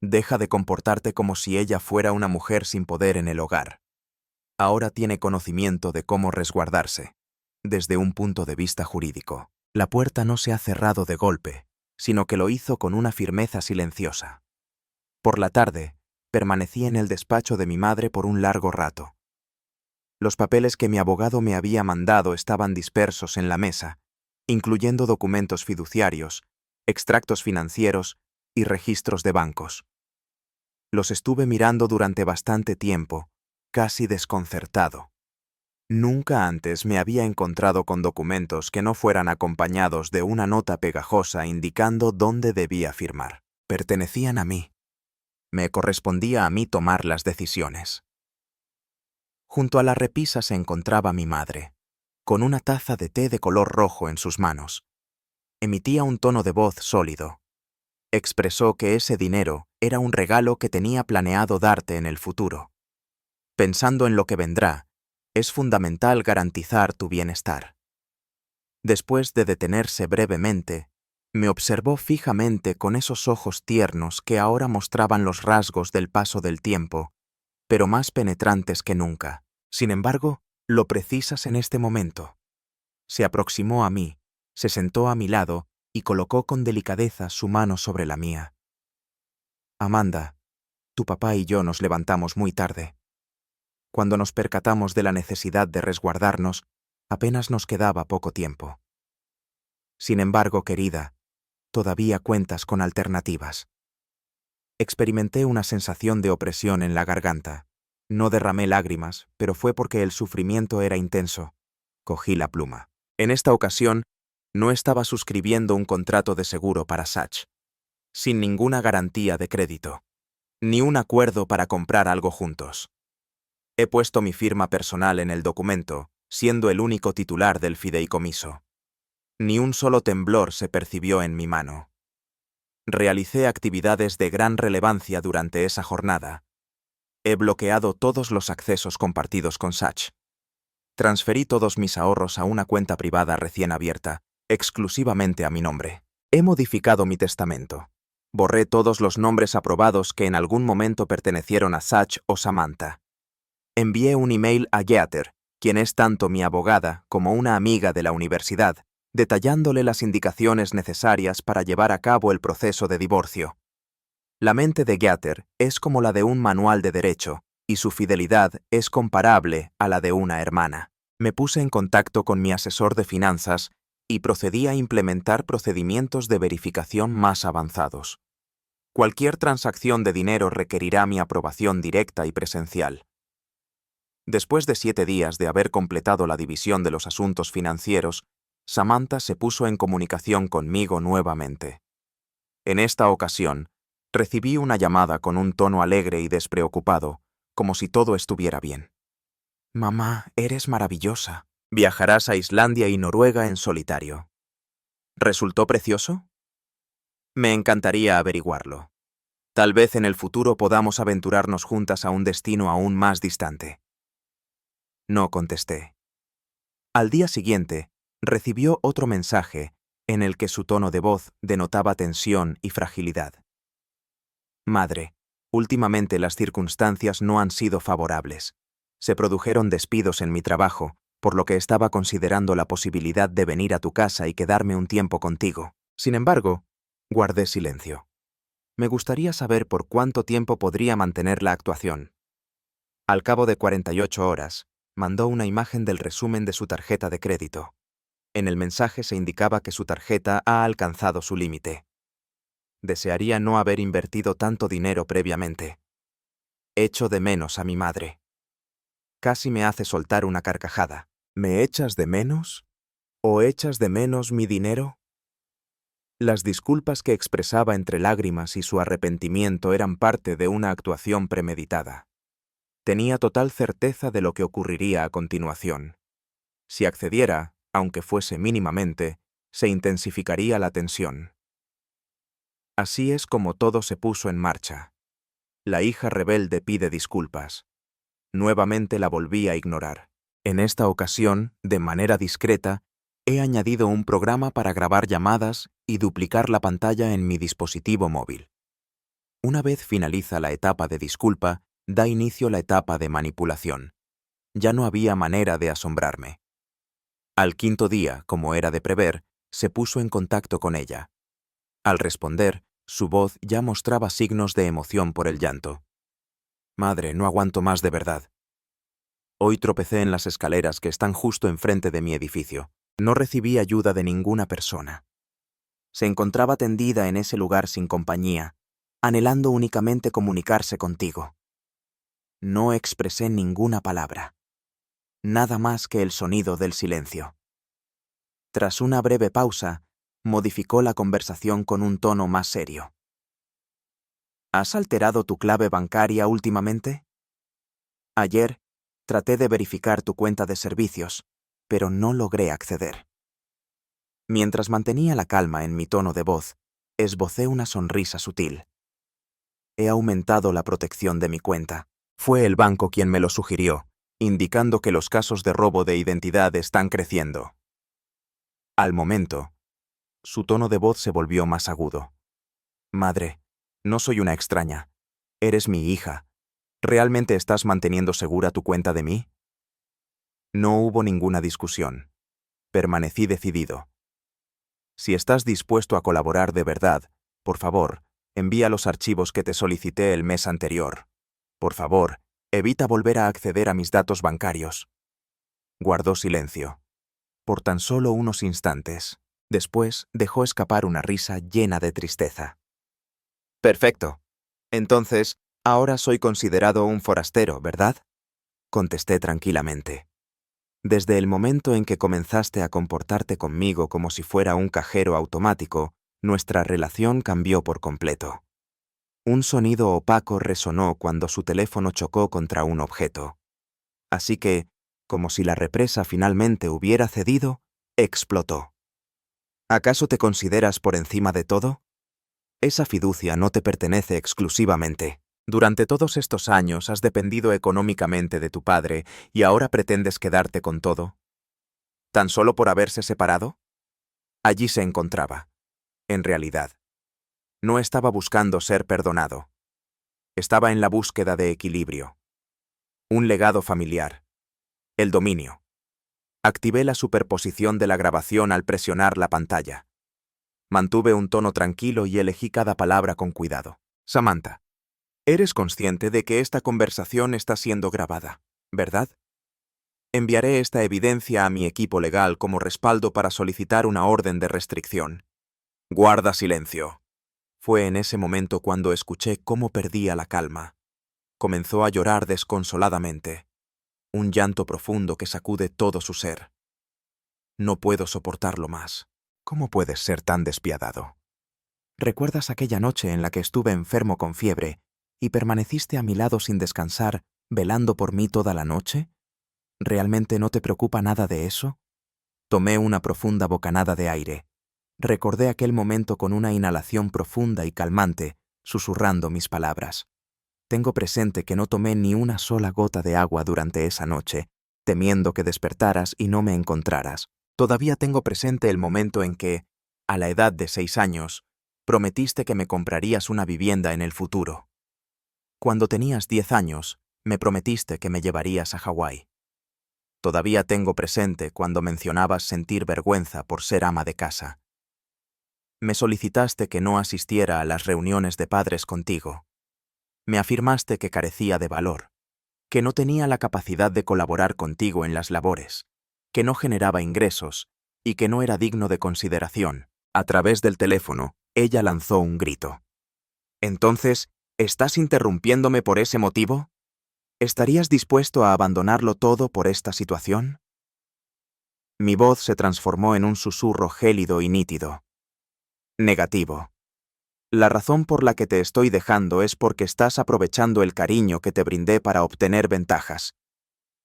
Deja de comportarte como si ella fuera una mujer sin poder en el hogar. Ahora tiene conocimiento de cómo resguardarse. Desde un punto de vista jurídico, la puerta no se ha cerrado de golpe, sino que lo hizo con una firmeza silenciosa. Por la tarde, permanecí en el despacho de mi madre por un largo rato. Los papeles que mi abogado me había mandado estaban dispersos en la mesa, incluyendo documentos fiduciarios, extractos financieros y registros de bancos. Los estuve mirando durante bastante tiempo, casi desconcertado. Nunca antes me había encontrado con documentos que no fueran acompañados de una nota pegajosa indicando dónde debía firmar. Pertenecían a mí. Me correspondía a mí tomar las decisiones. Junto a la repisa se encontraba mi madre, con una taza de té de color rojo en sus manos. Emitía un tono de voz sólido. Expresó que ese dinero era un regalo que tenía planeado darte en el futuro. Pensando en lo que vendrá, es fundamental garantizar tu bienestar. Después de detenerse brevemente, me observó fijamente con esos ojos tiernos que ahora mostraban los rasgos del paso del tiempo, pero más penetrantes que nunca. Sin embargo, lo precisas en este momento. Se aproximó a mí, se sentó a mi lado y colocó con delicadeza su mano sobre la mía. Amanda, tu papá y yo nos levantamos muy tarde. Cuando nos percatamos de la necesidad de resguardarnos, apenas nos quedaba poco tiempo. Sin embargo, querida, todavía cuentas con alternativas. Experimenté una sensación de opresión en la garganta. No derramé lágrimas, pero fue porque el sufrimiento era intenso. Cogí la pluma. En esta ocasión, no estaba suscribiendo un contrato de seguro para Zach. sin ninguna garantía de crédito, ni un acuerdo para comprar algo juntos. He puesto mi firma personal en el documento, siendo el único titular del fideicomiso. Ni un solo temblor se percibió en mi mano. Realicé actividades de gran relevancia durante esa jornada. He bloqueado todos los accesos compartidos con Sach. Transferí todos mis ahorros a una cuenta privada recién abierta, exclusivamente a mi nombre. He modificado mi testamento. Borré todos los nombres aprobados que en algún momento pertenecieron a Sach o Samantha. Envié un email a Geather, quien es tanto mi abogada como una amiga de la universidad, detallándole las indicaciones necesarias para llevar a cabo el proceso de divorcio. La mente de Geather es como la de un manual de derecho, y su fidelidad es comparable a la de una hermana. Me puse en contacto con mi asesor de finanzas y procedí a implementar procedimientos de verificación más avanzados. Cualquier transacción de dinero requerirá mi aprobación directa y presencial. Después de 7 días de haber completado la división de los asuntos financieros, Samantha se puso en comunicación conmigo nuevamente. En esta ocasión, recibí una llamada con un tono alegre y despreocupado, como si todo estuviera bien. «Mamá, eres maravillosa. Viajarás a Islandia y Noruega en solitario. ¿Resultó precioso? Me encantaría averiguarlo. Tal vez en el futuro podamos aventurarnos juntas a un destino aún más distante». No contesté. Al día siguiente, recibió otro mensaje en el que su tono de voz denotaba tensión y fragilidad. «Madre, últimamente las circunstancias no han sido favorables. Se produjeron despidos en mi trabajo, por lo que estaba considerando la posibilidad de venir a tu casa y quedarme un tiempo contigo. Sin embargo, guardé silencio. Me gustaría saber por cuánto tiempo podría mantener la actuación». Al cabo de 48 horas, mandó una imagen del resumen de su tarjeta de crédito. En el mensaje se indicaba que su tarjeta ha alcanzado su límite. Desearía no haber invertido tanto dinero previamente. Echo de menos a mi madre. Casi me hace soltar una carcajada. ¿Me echas de menos? ¿O echas de menos mi dinero? Las disculpas que expresaba entre lágrimas y su arrepentimiento eran parte de una actuación premeditada. Tenía total certeza de lo que ocurriría a continuación. Si accediera, aunque fuese mínimamente, se intensificaría la tensión. Así es como todo se puso en marcha. La hija rebelde pide disculpas. Nuevamente la volví a ignorar. En esta ocasión, de manera discreta, he añadido un programa para grabar llamadas y duplicar la pantalla en mi dispositivo móvil. Una vez finaliza la etapa de disculpa, da inicio la etapa de manipulación. Ya no había manera de asombrarme. Al 5.º día, como era de prever, se puso en contacto con ella. Al responder, su voz ya mostraba signos de emoción por el llanto. «Madre, no aguanto más de verdad. Hoy tropecé en las escaleras que están justo enfrente de mi edificio. No recibí ayuda de ninguna persona. Se encontraba tendida en ese lugar sin compañía, anhelando únicamente comunicarse contigo. No expresé ninguna palabra. Nada más que el sonido del silencio». Tras una breve pausa, modificó la conversación con un tono más serio. «¿Has alterado tu clave bancaria últimamente? Ayer traté de verificar tu cuenta de servicios, pero no logré acceder». Mientras mantenía la calma en mi tono de voz, esbocé una sonrisa sutil. «He aumentado la protección de mi cuenta. Fue el banco quien me lo sugirió, indicando que los casos de robo de identidad están creciendo». Al momento, su tono de voz se volvió más agudo. «Madre, no soy una extraña. Eres mi hija. ¿Realmente estás manteniendo segura tu cuenta de mí?» No hubo ninguna discusión. Permanecí decidido. «Si estás dispuesto a colaborar de verdad, por favor, envía los archivos que te solicité el mes anterior. Por favor, evita volver a acceder a mis datos bancarios». Guardó silencio. Por tan solo unos instantes. Después dejó escapar una risa llena de tristeza. «Perfecto. Entonces, ahora soy considerado un forastero, ¿verdad?», contesté tranquilamente. «Desde el momento en que comenzaste a comportarte conmigo como si fuera un cajero automático, nuestra relación cambió por completo. Un sonido opaco resonó cuando su teléfono chocó contra un objeto. Así que, como si la represa finalmente hubiera cedido, explotó. ¿Acaso te consideras por encima de todo? Esa fiducia no te pertenece exclusivamente. Durante todos estos años has dependido económicamente de tu padre y ahora pretendes quedarte con todo. ¿Tan solo por haberse separado? Allí se encontraba. En realidad, no estaba buscando ser perdonado. Estaba en la búsqueda de equilibrio. Un legado familiar. El dominio. Activé la superposición de la grabación al presionar la pantalla. Mantuve un tono tranquilo y elegí cada palabra con cuidado. Samantha, eres consciente de que esta conversación está siendo grabada, ¿verdad? Enviaré esta evidencia a mi equipo legal como respaldo para solicitar una orden de restricción. Guarda silencio. Fue en ese momento cuando escuché cómo perdía la calma. Comenzó a llorar desconsoladamente. Un llanto profundo que sacude todo su ser. No puedo soportarlo más. ¿Cómo puedes ser tan despiadado? ¿Recuerdas aquella noche en la que estuve enfermo con fiebre y permaneciste a mi lado sin descansar, velando por mí toda la noche? ¿Realmente no te preocupa nada de eso? Tomé una profunda bocanada de aire. Recordé aquel momento con una inhalación profunda y calmante, susurrando mis palabras. Tengo presente que no tomé ni una sola gota de agua durante esa noche, temiendo que despertaras y no me encontraras. Todavía tengo presente el momento en que, a la edad de 6 años, prometiste que me comprarías una vivienda en el futuro. Cuando tenías 10 años, me prometiste que me llevarías a Hawái. Todavía tengo presente cuando mencionabas sentir vergüenza por ser ama de casa. Me solicitaste que no asistiera a las reuniones de padres contigo. Me afirmaste que carecía de valor, que no tenía la capacidad de colaborar contigo en las labores, que no generaba ingresos y que no era digno de consideración. A través del teléfono, ella lanzó un grito. Entonces, ¿estás interrumpiéndome por ese motivo? ¿Estarías dispuesto a abandonarlo todo por esta situación? Mi voz se transformó en un susurro gélido y nítido. Negativo. La razón por la que te estoy dejando es porque estás aprovechando el cariño que te brindé para obtener ventajas.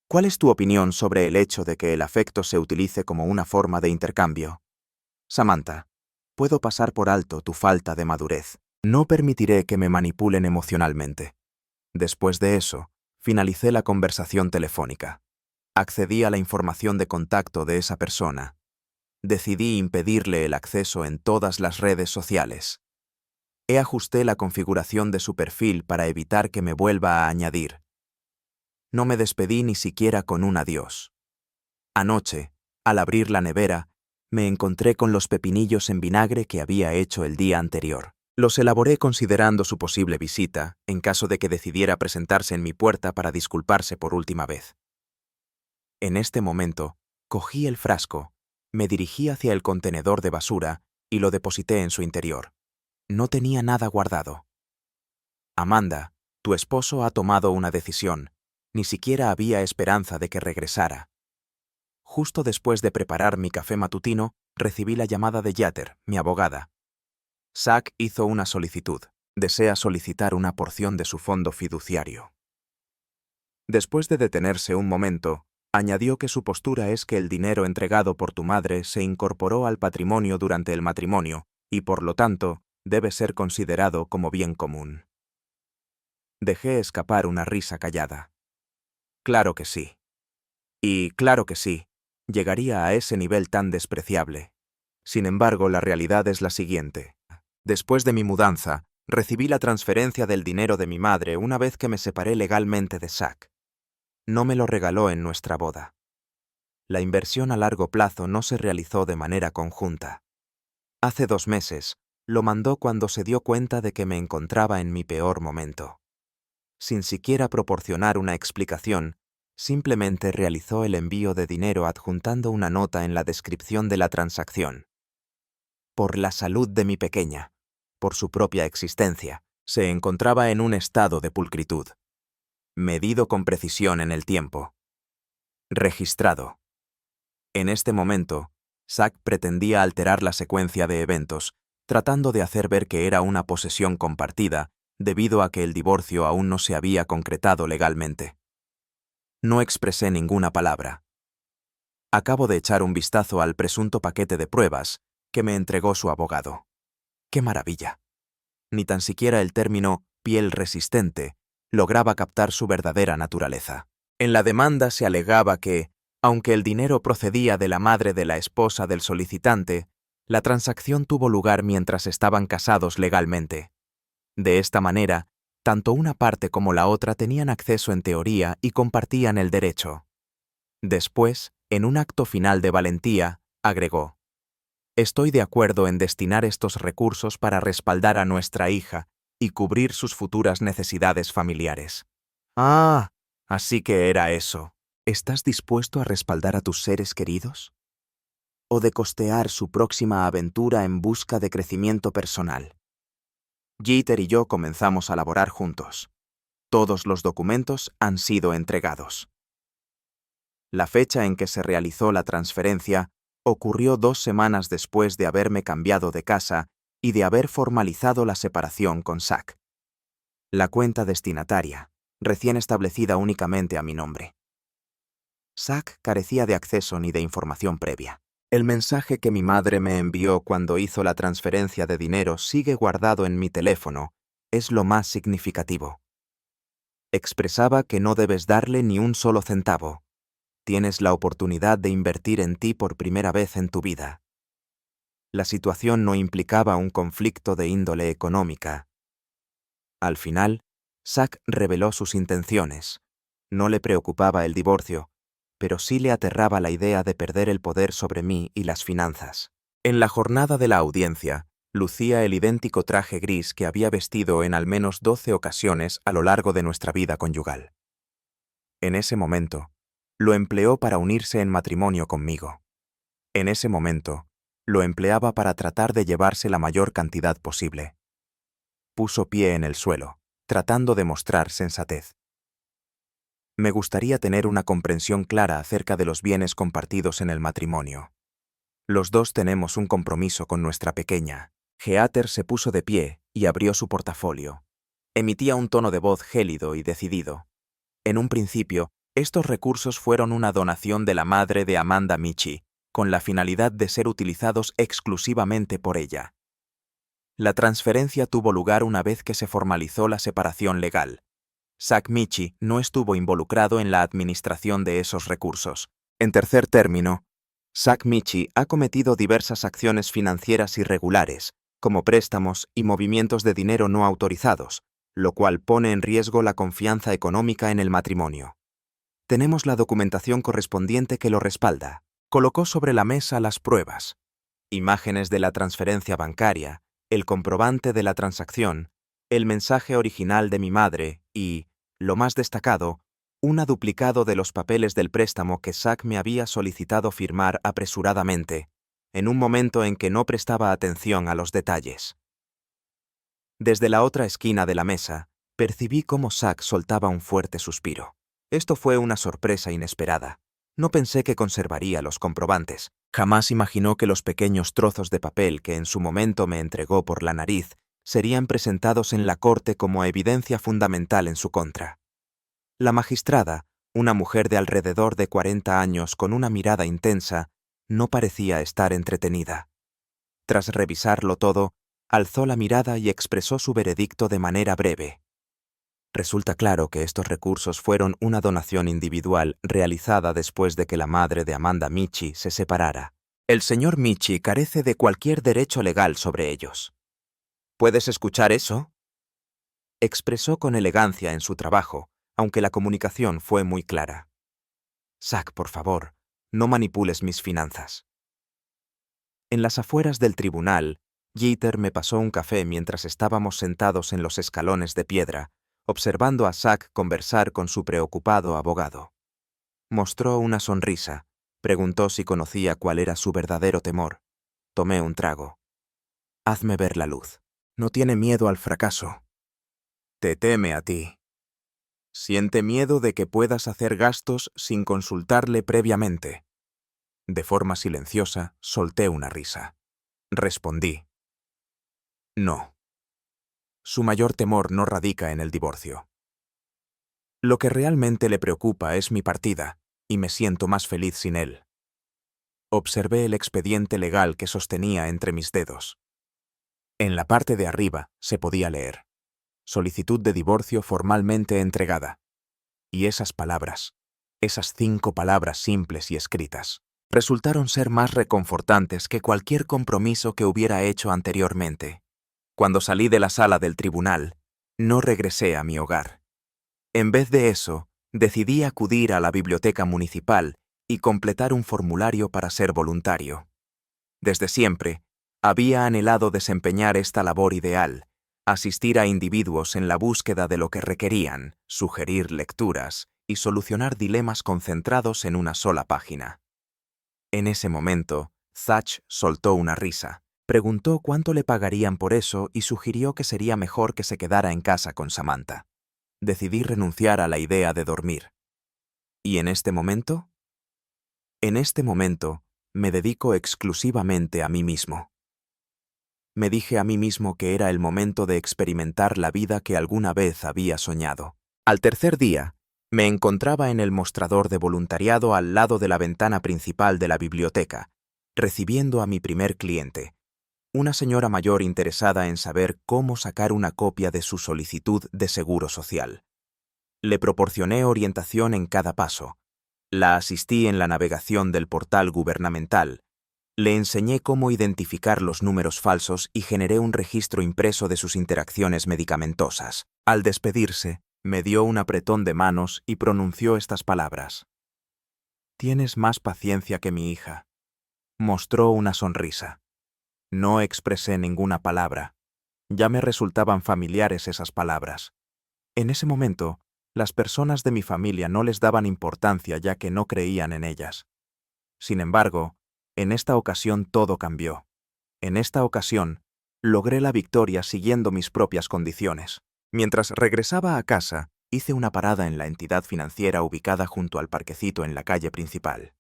¿Cuál es tu opinión sobre el hecho de que el afecto se utilice como una forma de intercambio? Samantha, puedo pasar por alto tu falta de madurez. No permitiré que me manipulen emocionalmente. Después de eso, finalicé la conversación telefónica. Accedí a la información de contacto de esa persona. Decidí impedirle el acceso en todas las redes sociales. Ajusté la configuración de su perfil para evitar que me vuelva a añadir. No me despedí ni siquiera con un adiós. Anoche, al abrir la nevera, me encontré con los pepinillos en vinagre que había hecho el día anterior. Los elaboré considerando su posible visita, en caso de que decidiera presentarse en mi puerta para disculparse por última vez. En este momento, cogí el frasco, me dirigí hacia el contenedor de basura y lo deposité en su interior. No tenía nada guardado. Amanda, tu esposo ha tomado una decisión. Ni siquiera había esperanza de que regresara. Justo después de preparar mi café matutino, recibí la llamada de Yater, mi abogada. Zack hizo una solicitud. Desea solicitar una porción de su fondo fiduciario. Después de detenerse un momento, añadió que su postura es que el dinero entregado por tu madre se incorporó al patrimonio durante el matrimonio y, por lo tanto, debe ser considerado como bien común. Dejé escapar una risa callada. Claro que sí. Y claro que sí, llegaría a ese nivel tan despreciable. Sin embargo, la realidad es la siguiente. Después de mi mudanza, recibí la transferencia del dinero de mi madre una vez que me separé legalmente de Zack. No me lo regaló en nuestra boda. La inversión a largo plazo no se realizó de manera conjunta. Hace 2 meses, lo mandó cuando se dio cuenta de que me encontraba en mi peor momento. Sin siquiera proporcionar una explicación, simplemente realizó el envío de dinero adjuntando una nota en la descripción de la transacción. Por la salud de mi pequeña, por su propia existencia, se encontraba en un estado de pulcritud. Medido con precisión en el tiempo. Registrado. En este momento, Zack pretendía alterar la secuencia de eventos, tratando de hacer ver que era una posesión compartida, debido a que el divorcio aún no se había concretado legalmente. No expresé ninguna palabra. Acabo de echar un vistazo al presunto paquete de pruebas que me entregó su abogado. ¡Qué maravilla! Ni tan siquiera el término piel resistente lograba captar su verdadera naturaleza. En la demanda se alegaba que, aunque el dinero procedía de la madre de la esposa del solicitante, la transacción tuvo lugar mientras estaban casados legalmente. De esta manera, tanto una parte como la otra tenían acceso en teoría y compartían el derecho. Después, en un acto final de valentía, agregó: «Estoy de acuerdo en destinar estos recursos para respaldar a nuestra hija y cubrir sus futuras necesidades familiares». Ah, así que era eso. ¿Estás dispuesto a respaldar a tus seres queridos? ¿O de costear su próxima aventura en busca de crecimiento personal? Jeter y yo comenzamos a laborar juntos. Todos los documentos han sido entregados. La fecha en que se realizó la transferencia ocurrió 2 semanas después de haberme cambiado de casa y de haber formalizado la separación con Zach. La cuenta destinataria, recién establecida únicamente a mi nombre. Zach carecía de acceso ni de información previa. El mensaje que mi madre me envió cuando hizo la transferencia de dinero sigue guardado en mi teléfono. Es lo más significativo. Expresaba que no debes darle ni un solo centavo. Tienes la oportunidad de invertir en ti por primera vez en tu vida. La situación no implicaba un conflicto de índole económica. Al final, Zach reveló sus intenciones. No le preocupaba el divorcio, pero sí le aterraba la idea de perder el poder sobre mí y las finanzas. En la jornada de la audiencia, lucía el idéntico traje gris que había vestido en al menos 12 ocasiones a lo largo de nuestra vida conyugal. En ese momento, lo empleó para unirse en matrimonio conmigo. En ese momento, lo empleaba para tratar de llevarse la mayor cantidad posible. Puso pie en el suelo, tratando de mostrar sensatez. Me gustaría tener una comprensión clara acerca de los bienes compartidos en el matrimonio. Los dos tenemos un compromiso con nuestra pequeña. Jeter se puso de pie y abrió su portafolio. Emitía un tono de voz gélido y decidido. En un principio, estos recursos fueron una donación de la madre de Amanda Michi, con la finalidad de ser utilizados exclusivamente por ella. La transferencia tuvo lugar una vez que se formalizó la separación legal. Zach Michi no estuvo involucrado en la administración de esos recursos. En tercer término, Zach Michi ha cometido diversas acciones financieras irregulares, como préstamos y movimientos de dinero no autorizados, lo cual pone en riesgo la confianza económica en el matrimonio. Tenemos la documentación correspondiente que lo respalda. Colocó sobre la mesa las pruebas: imágenes de la transferencia bancaria, el comprobante de la transacción, el mensaje original de mi madre y, lo más destacado, un duplicado de los papeles del préstamo que Zach me había solicitado firmar apresuradamente, en un momento en que no prestaba atención a los detalles. Desde la otra esquina de la mesa, percibí cómo Zach soltaba un fuerte suspiro. Esto fue una sorpresa inesperada. No pensé que conservaría los comprobantes. Jamás imaginó que los pequeños trozos de papel que en su momento me entregó por la nariz serían presentados en la corte como evidencia fundamental en su contra. La magistrada, una mujer de alrededor de 40 años con una mirada intensa, no parecía estar entretenida. Tras revisarlo todo, alzó la mirada y expresó su veredicto de manera breve. Resulta claro que estos recursos fueron una donación individual realizada después de que la madre de Amanda Michi se separara. El señor Michi carece de cualquier derecho legal sobre ellos. ¿Puedes escuchar eso?, expresó con elegancia en su trabajo, aunque la comunicación fue muy clara. Zach, por favor, no manipules mis finanzas. En las afueras del tribunal, Jeter me pasó un café mientras estábamos sentados en los escalones de piedra, observando a Zach conversar con su preocupado abogado. Mostró una sonrisa, preguntó si conocía cuál era su verdadero temor. Tomé un trago. Hazme ver la luz. No tiene miedo al fracaso. Te teme a ti. Siente miedo de que puedas hacer gastos sin consultarle previamente. De forma silenciosa, solté una risa. Respondí: No. Su mayor temor no radica en el divorcio. Lo que realmente le preocupa es mi partida, y me siento más feliz sin él. Observé el expediente legal que sostenía entre mis dedos. En la parte de arriba se podía leer: solicitud de divorcio formalmente entregada. Y esas 5 palabras simples y escritas, resultaron ser más reconfortantes que cualquier compromiso que hubiera hecho anteriormente. Cuando salí de la sala del tribunal, no regresé a mi hogar. En vez de eso, decidí acudir a la biblioteca municipal y completar un formulario para ser voluntario. Desde siempre, había anhelado desempeñar esta labor ideal: asistir a individuos en la búsqueda de lo que requerían, sugerir lecturas y solucionar dilemas concentrados en una sola página. En ese momento, Thatch soltó una risa, preguntó cuánto le pagarían por eso y sugirió que sería mejor que se quedara en casa con Samantha. Decidí renunciar a la idea de dormir. ¿Y en este momento? En este momento, me dedico exclusivamente a mí mismo. Me dije a mí mismo que era el momento de experimentar la vida que alguna vez había soñado. Al tercer día, me encontraba en el mostrador de voluntariado al lado de la ventana principal de la biblioteca, recibiendo a mi primer cliente, una señora mayor interesada en saber cómo sacar una copia de su solicitud de seguro social. Le proporcioné orientación en cada paso. La asistí en la navegación del portal gubernamental. Le enseñé cómo identificar los números falsos y generé un registro impreso de sus interacciones medicamentosas. Al despedirse, me dio un apretón de manos y pronunció estas palabras: «Tienes más paciencia que mi hija». Mostró una sonrisa. No expresé ninguna palabra. Ya me resultaban familiares esas palabras. En ese momento, las personas de mi familia no les daban importancia ya que no creían en ellas. Sin embargo, en esta ocasión todo cambió. En esta ocasión, logré la victoria siguiendo mis propias condiciones. Mientras regresaba a casa, hice una parada en la entidad financiera ubicada junto al parquecito en la calle principal.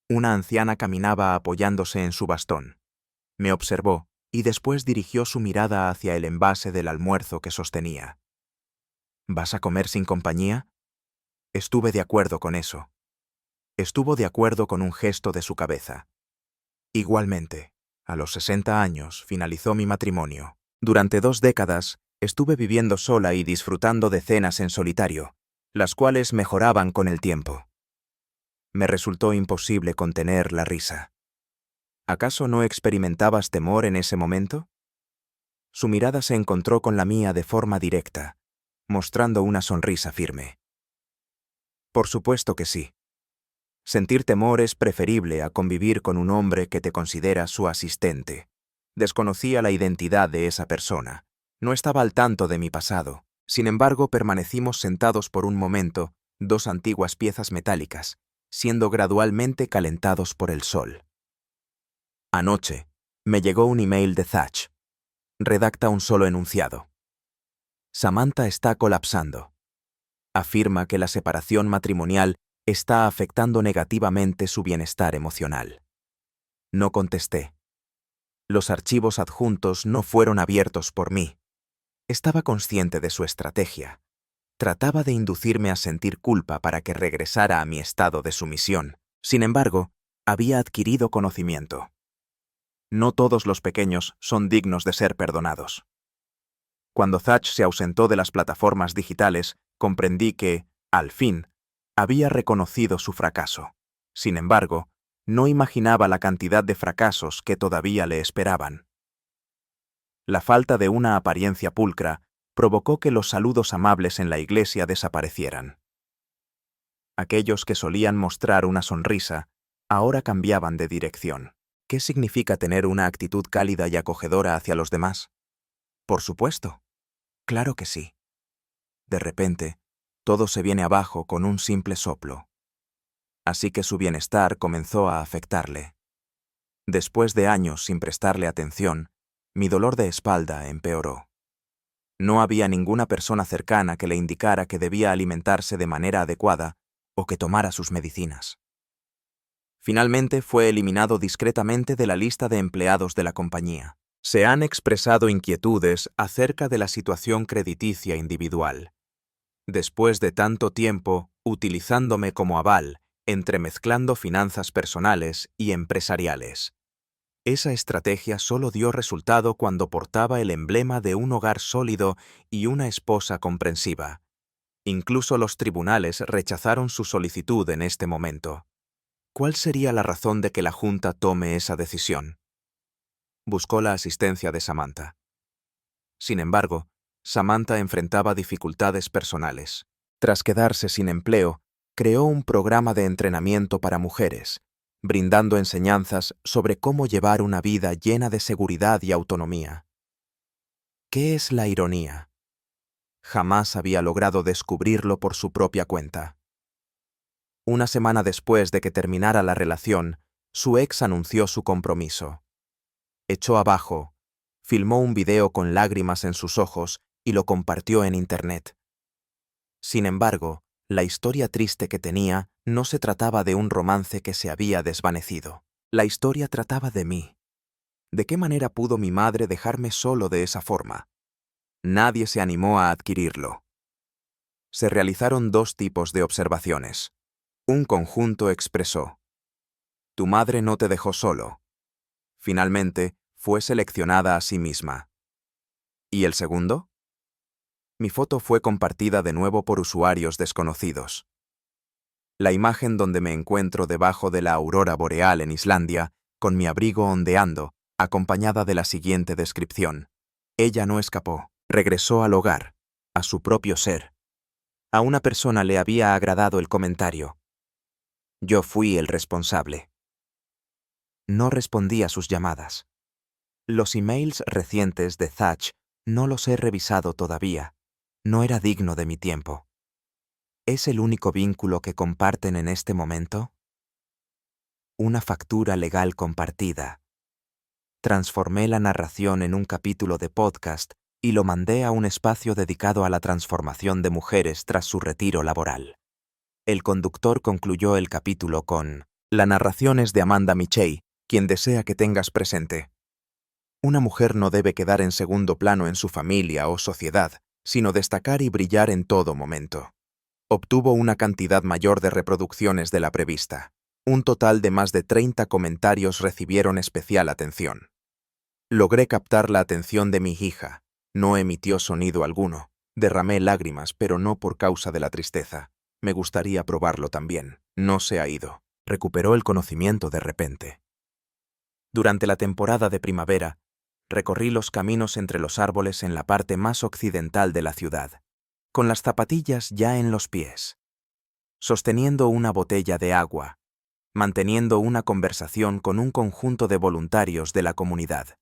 Una anciana caminaba apoyándose en su bastón. Me observó y después dirigió su mirada hacia el envase del almuerzo que sostenía. ¿Vas a comer sin compañía? Estuve de acuerdo con eso. Estuvo de acuerdo con un gesto de su cabeza. Igualmente, a los 60 años finalizó mi matrimonio. Durante 2 décadas estuve viviendo sola y disfrutando de cenas en solitario, las cuales mejoraban con el tiempo. Me resultó imposible contener la risa. ¿Acaso no experimentabas temor en ese momento? Su mirada se encontró con la mía de forma directa, mostrando una sonrisa firme. Por supuesto que sí. Sentir temor es preferible a convivir con un hombre que te considera su asistente. Desconocía la identidad de esa persona. No estaba al tanto de mi pasado. Sin embargo, permanecimos sentados por un momento, 2 antiguas piezas metálicas, siendo gradualmente calentados por el sol. Anoche, me llegó un email de Thatch. Redacta un solo enunciado. Samantha está colapsando. Afirma que la separación matrimonial está afectando negativamente su bienestar emocional. No contesté. Los archivos adjuntos no fueron abiertos por mí. Estaba consciente de su estrategia. Trataba de inducirme a sentir culpa para que regresara a mi estado de sumisión. Sin embargo, había adquirido conocimiento. No todos los pequeños son dignos de ser perdonados. Cuando Thatch se ausentó de las plataformas digitales, comprendí que, al fin, había reconocido su fracaso. Sin embargo, no imaginaba la cantidad de fracasos que todavía le esperaban. La falta de una apariencia pulcra provocó que los saludos amables en la iglesia desaparecieran. Aquellos que solían mostrar una sonrisa, ahora cambiaban de dirección. ¿Qué significa tener una actitud cálida y acogedora hacia los demás? Por supuesto. Claro que sí. De repente, todo se viene abajo con un simple soplo. Así que su bienestar comenzó a afectarle. Después de años sin prestarle atención, mi dolor de espalda empeoró. No había ninguna persona cercana que le indicara que debía alimentarse de manera adecuada o que tomara sus medicinas. Finalmente fue eliminado discretamente de la lista de empleados de la compañía. Se han expresado inquietudes acerca de la situación crediticia individual. Después de tanto tiempo, utilizándome como aval, entremezclando finanzas personales y empresariales. Esa estrategia solo dio resultado cuando portaba el emblema de un hogar sólido y una esposa comprensiva. Incluso los tribunales rechazaron su solicitud en este momento. ¿Cuál sería la razón de que la Junta tome esa decisión? Buscó la asistencia de Samantha. Sin embargo, Samantha enfrentaba dificultades personales. Tras quedarse sin empleo, creó un programa de entrenamiento para mujeres, brindando enseñanzas sobre cómo llevar una vida llena de seguridad y autonomía. ¿Qué es la ironía? Jamás había logrado descubrirlo por su propia cuenta. Una semana después de que terminara la relación, su ex anunció su compromiso. Echó abajo, filmó un video con lágrimas en sus ojos y lo compartió en Internet. Sin embargo, la historia triste que tenía no se trataba de un romance que se había desvanecido. La historia trataba de mí. ¿De qué manera pudo mi madre dejarme solo de esa forma? Nadie se animó a adquirirlo. Se realizaron dos tipos de observaciones. Un conjunto expresó: tu madre no te dejó solo. Finalmente, fue seleccionada a sí misma. ¿Y el segundo? Mi foto fue compartida de nuevo por usuarios desconocidos. La imagen donde me encuentro debajo de la aurora boreal en Islandia, con mi abrigo ondeando, acompañada de la siguiente descripción. Ella no escapó, regresó al hogar, a su propio ser. A una persona le había agradado el comentario. Yo fui el responsable. No respondí a sus llamadas. Los emails recientes de Thatch no los he revisado todavía. No era digno de mi tiempo. ¿Es el único vínculo que comparten en este momento? Una factura legal compartida. Transformé la narración en un capítulo de podcast y lo mandé a un espacio dedicado a la transformación de mujeres tras su retiro laboral. El conductor concluyó el capítulo con: la narración es de Amanda Michey, quien desea que tengas presente. Una mujer no debe quedar en segundo plano en su familia o sociedad, sino destacar y brillar en todo momento. Obtuvo una cantidad mayor de reproducciones de la prevista. Un total de más de 30 comentarios recibieron especial atención. Logré captar la atención de mi hija. No emitió sonido alguno. Derramé lágrimas, pero no por causa de la tristeza. Me gustaría probarlo también. No se ha ido. Recuperó el conocimiento de repente. Durante la temporada de primavera, recorrí los caminos entre los árboles en la parte más occidental de la ciudad, con las zapatillas ya en los pies, sosteniendo una botella de agua, manteniendo una conversación con un conjunto de voluntarios de la comunidad.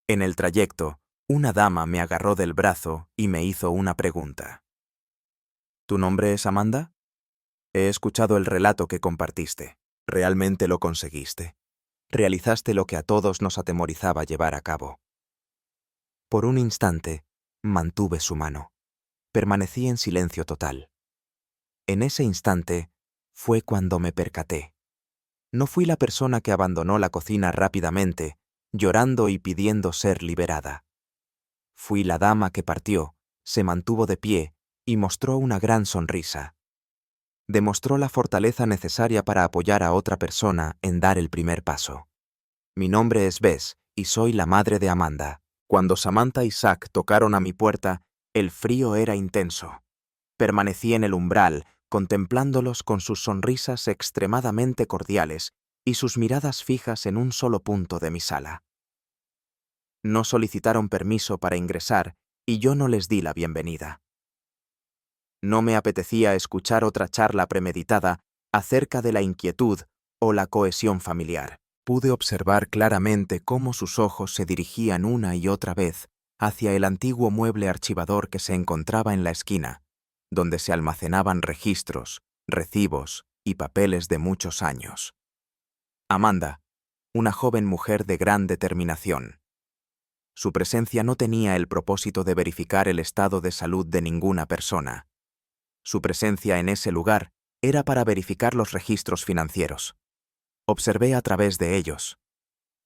En el trayecto, una dama me agarró del brazo y me hizo una pregunta. ¿Tu nombre es Amanda? He escuchado el relato que compartiste. ¿Realmente lo conseguiste? Realizaste lo que a todos nos atemorizaba llevar a cabo. Por un instante, mantuve su mano. Permanecí en silencio total. En ese instante, fue cuando me percaté. No fui la persona que abandonó la cocina rápidamente, llorando y pidiendo ser liberada. Fui la dama que partió, se mantuvo de pie y mostró una gran sonrisa. Demostró la fortaleza necesaria para apoyar a otra persona en dar el primer paso. Mi nombre es Bess y soy la madre de Amanda. Cuando Samantha y Zach tocaron a mi puerta, el frío era intenso. Permanecí en el umbral, contemplándolos con sus sonrisas extremadamente cordiales y sus miradas fijas en un solo punto de mi sala. No solicitaron permiso para ingresar y yo no les di la bienvenida. No me apetecía escuchar otra charla premeditada acerca de la inquietud o la cohesión familiar. Pude observar claramente cómo sus ojos se dirigían una y otra vez hacia el antiguo mueble archivador que se encontraba en la esquina, donde se almacenaban registros, recibos y papeles de muchos años. Amanda, una joven mujer de gran determinación. Su presencia no tenía el propósito de verificar el estado de salud de ninguna persona. Su presencia en ese lugar era para verificar los registros financieros. Observé a través de ellos.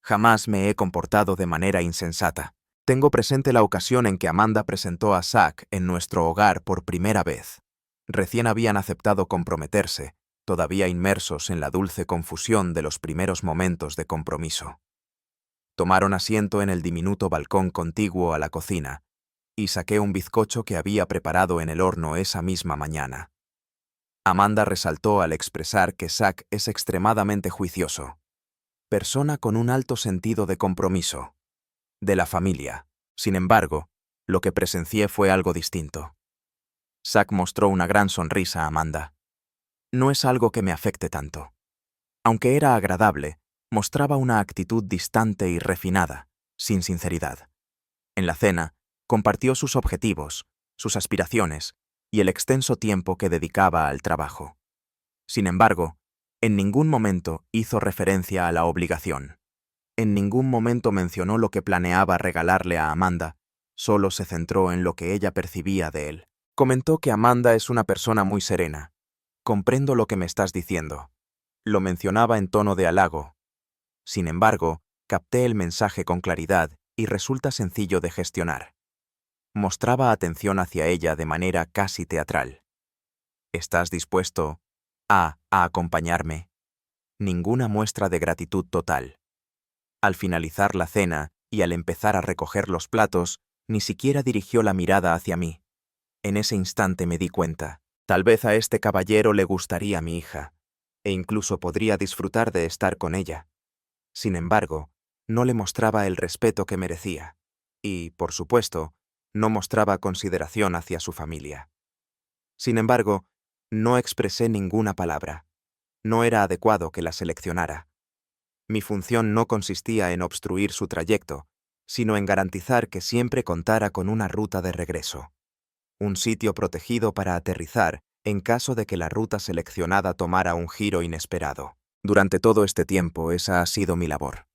Jamás me he comportado de manera insensata. Tengo presente la ocasión en que Amanda presentó a Zach en nuestro hogar por primera vez. Recién habían aceptado comprometerse, todavía inmersos en la dulce confusión de los primeros momentos de compromiso. Tomaron asiento en el diminuto balcón contiguo a la cocina, y saqué un bizcocho que había preparado en el horno esa misma mañana. Amanda resaltó al expresar que Zach es extremadamente juicioso, persona con un alto sentido de compromiso, de la familia. Sin embargo, lo que presencié fue algo distinto. Zach mostró una gran sonrisa a Amanda. No es algo que me afecte tanto. Aunque era agradable, mostraba una actitud distante y refinada, sin sinceridad. En la cena, compartió sus objetivos, sus aspiraciones y el extenso tiempo que dedicaba al trabajo. Sin embargo, en ningún momento hizo referencia a la obligación. En ningún momento mencionó lo que planeaba regalarle a Amanda, solo se centró en lo que ella percibía de él. Comentó que Amanda es una persona muy serena. Comprendo lo que me estás diciendo. Lo mencionaba en tono de halago. Sin embargo, capté el mensaje con claridad y resulta sencillo de gestionar. Mostraba atención hacia ella de manera casi teatral. ¿Estás dispuesto a acompañarme? Ninguna muestra de gratitud total. Al finalizar la cena y al empezar a recoger los platos, ni siquiera dirigió la mirada hacia mí. En ese instante me di cuenta. Tal vez a este caballero le gustaría mi hija, e incluso podría disfrutar de estar con ella. Sin embargo, no le mostraba el respeto que merecía, y, por supuesto, no mostraba consideración hacia su familia. Sin embargo, no expresé ninguna palabra. No era adecuado que la seleccionara. Mi función no consistía en obstruir su trayecto, sino en garantizar que siempre contara con una ruta de regreso. Un sitio protegido para aterrizar en caso de que la ruta seleccionada tomara un giro inesperado. Durante todo este tiempo esa ha sido mi labor.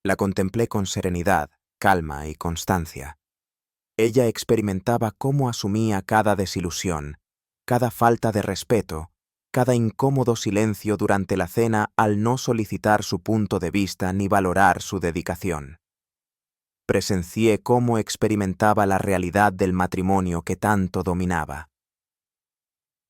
La contemplé con serenidad, calma y constancia. Ella experimentaba cómo asumía cada desilusión, cada falta de respeto, cada incómodo silencio durante la cena al no solicitar su punto de vista ni valorar su dedicación. Presencié cómo experimentaba la realidad del matrimonio que tanto dominaba.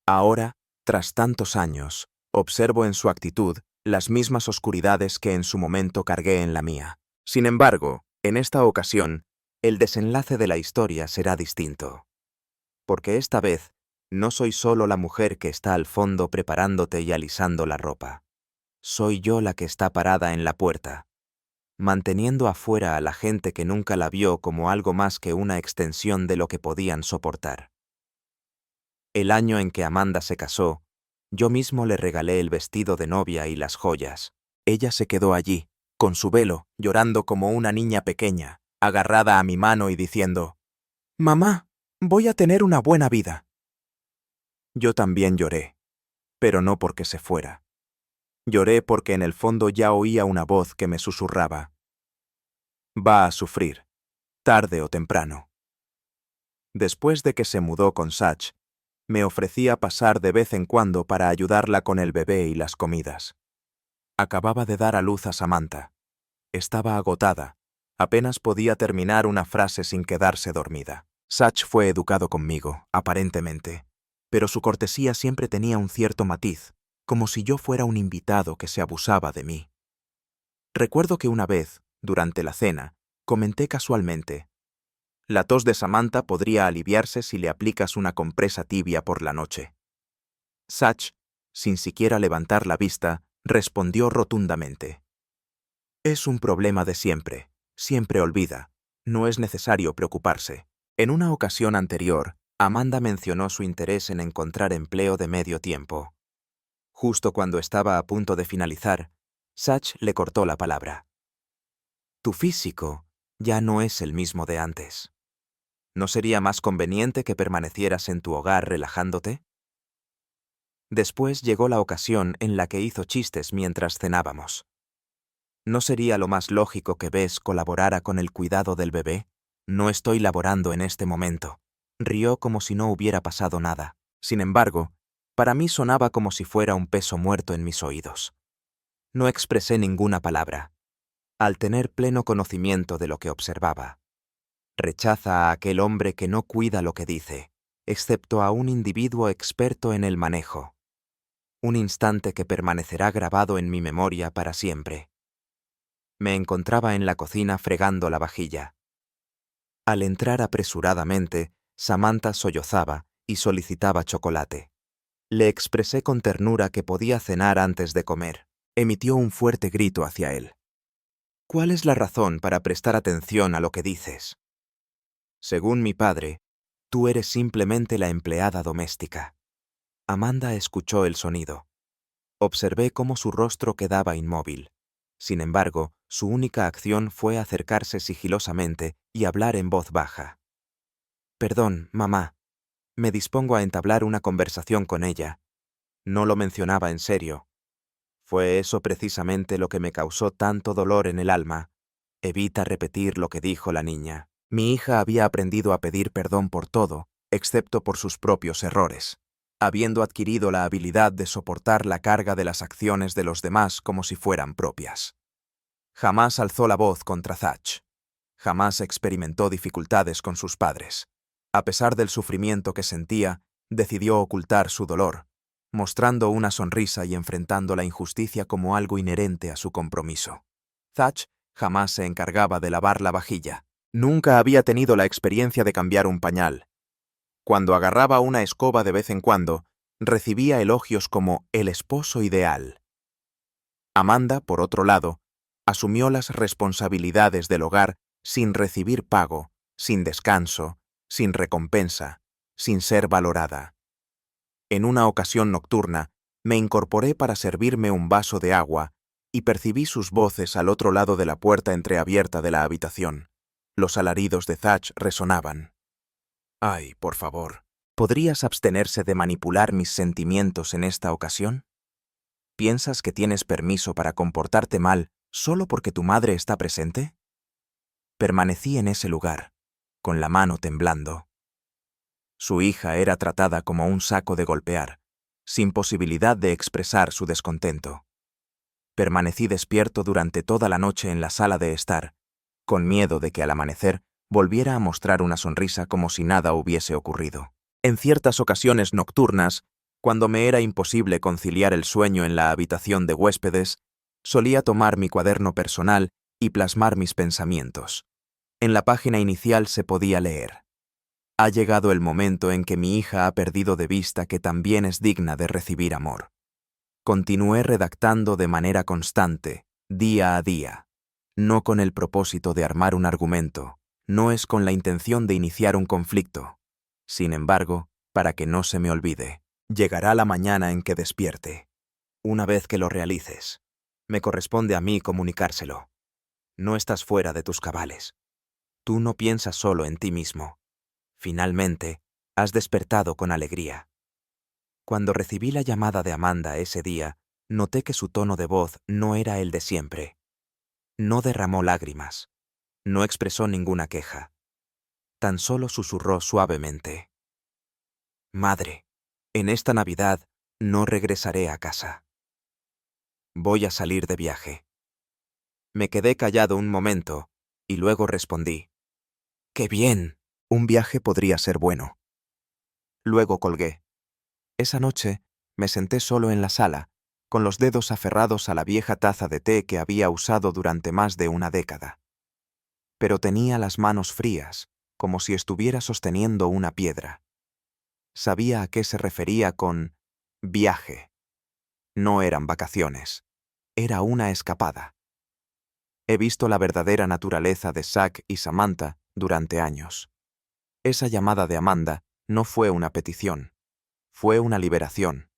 Ahora, tras tantos años, observo en su actitud las mismas oscuridades que en su momento cargué en la mía. Sin embargo, en esta ocasión, el desenlace de la historia será distinto. Porque esta vez, no soy solo la mujer que está al fondo preparándote y alisando la ropa. Soy yo la que está parada en la puerta, manteniendo afuera a la gente que nunca la vio como algo más que una extensión de lo que podían soportar. El año en que Amanda se casó, yo mismo le regalé el vestido de novia y las joyas. Ella se quedó allí, con su velo, llorando como una niña pequeña, agarrada a mi mano y diciendo: «Mamá, voy a tener una buena vida». Yo también lloré, pero no porque se fuera. Lloré porque en el fondo ya oía una voz que me susurraba: «Va a sufrir, tarde o temprano». Después de que se mudó con Sach, me ofrecía pasar de vez en cuando para ayudarla con el bebé y las comidas. Acababa de dar a luz a Samantha. Estaba agotada. Apenas podía terminar una frase sin quedarse dormida. Sach fue educado conmigo, aparentemente, pero su cortesía siempre tenía un cierto matiz, como si yo fuera un invitado que se abusaba de mí. Recuerdo que una vez, durante la cena, comenté casualmente: «La tos de Samantha podría aliviarse si le aplicas una compresa tibia por la noche». Sach, sin siquiera levantar la vista, respondió rotundamente: «Es un problema de siempre. Siempre olvida. No es necesario preocuparse». En una ocasión anterior, Amanda mencionó su interés en encontrar empleo de medio tiempo. Justo cuando estaba a punto de finalizar, Sach le cortó la palabra. «Tu físico ya no es el mismo de antes. ¿No sería más conveniente que permanecieras en tu hogar relajándote?». Después llegó la ocasión en la que hizo chistes mientras cenábamos. «¿No sería lo más lógico que Bess colaborara con el cuidado del bebé? No estoy laborando en este momento». Rió como si no hubiera pasado nada. Sin embargo, para mí sonaba como si fuera un peso muerto en mis oídos. No expresé ninguna palabra. al tener pleno conocimiento de lo que observaba. Rechaza a aquel hombre que no cuida lo que dice, excepto a un individuo experto en el manejo. Un instante que permanecerá grabado en mi memoria para siempre. Me encontraba en la cocina fregando la vajilla. Al entrar apresuradamente, Samantha sollozaba y solicitaba chocolate. Le expresé con ternura que podía cenar antes de comer. Emitió un fuerte grito hacia él. ¿Cuál es la razón para prestar atención a lo que dices? Según mi padre, tú eres simplemente la empleada doméstica. Amanda escuchó el sonido. Observé cómo su rostro quedaba inmóvil. Sin embargo, su única acción fue acercarse sigilosamente y hablar en voz baja. Perdón, mamá. Me dispongo a entablar una conversación con ella. No lo mencionaba en serio. Fue eso precisamente lo que me causó tanto dolor en el alma. Evita repetir lo que dijo la niña. Mi hija había aprendido a pedir perdón por todo, excepto por sus propios errores, habiendo adquirido la habilidad de soportar la carga de las acciones de los demás como si fueran propias. Jamás alzó la voz contra Thatch. Jamás experimentó dificultades con sus padres. A pesar del sufrimiento que sentía, decidió ocultar su dolor, mostrando una sonrisa y enfrentando la injusticia como algo inherente a su compromiso. Thatch jamás se encargaba de lavar la vajilla. Nunca había tenido la experiencia de cambiar un pañal. Cuando agarraba una escoba de vez en cuando, recibía elogios como el esposo ideal. Amanda, por otro lado, asumió las responsabilidades del hogar sin recibir pago, sin descanso, sin recompensa, sin ser valorada. En una ocasión nocturna, me incorporé para servirme un vaso de agua y percibí sus voces al otro lado de la puerta entreabierta de la habitación. Los alaridos de Thatch resonaban. Ay, por favor, ¿podrías abstenerse de manipular mis sentimientos en esta ocasión? ¿Piensas que tienes permiso para comportarte mal solo porque tu madre está presente? Permanecí en ese lugar, con la mano temblando. Su hija era tratada como un saco de golpear, sin posibilidad de expresar su descontento. Permanecí despierto durante toda la noche en la sala de estar, con miedo de que al amanecer volviera a mostrar una sonrisa como si nada hubiese ocurrido. En ciertas ocasiones nocturnas, cuando me era imposible conciliar el sueño en la habitación de huéspedes, solía tomar mi cuaderno personal y plasmar mis pensamientos. En la página inicial se podía leer: ha llegado el momento en que mi hija ha perdido de vista que también es digna de recibir amor. Continué redactando de manera constante, día a día. No con el propósito de armar un argumento, no es con la intención de iniciar un conflicto. Sin embargo, para que no se me olvide, llegará la mañana en que despierte. Una vez que lo realices, me corresponde a mí comunicárselo. No estás fuera de tus cabales. Tú no piensas solo en ti mismo. Finalmente, has despertado con alegría. Cuando recibí la llamada de Amanda ese día, noté que su tono de voz no era el de siempre. No derramó lágrimas. No expresó ninguna queja. Tan solo susurró suavemente: Madre, en esta Navidad no regresaré a casa. Voy a salir de viaje. Me quedé callado un momento y luego respondí: ¡Qué bien! Un viaje podría ser bueno. Luego colgué. Esa noche me senté solo en la sala, con los dedos aferrados a la vieja taza de té que había usado durante más de una década. Pero tenía las manos frías, como si estuviera sosteniendo una piedra. Sabía a qué se refería con viaje. No eran vacaciones. Era una escapada. He visto la verdadera naturaleza de Zack y Samantha durante años. Esa llamada de Amanda no fue una petición. Fue una liberación.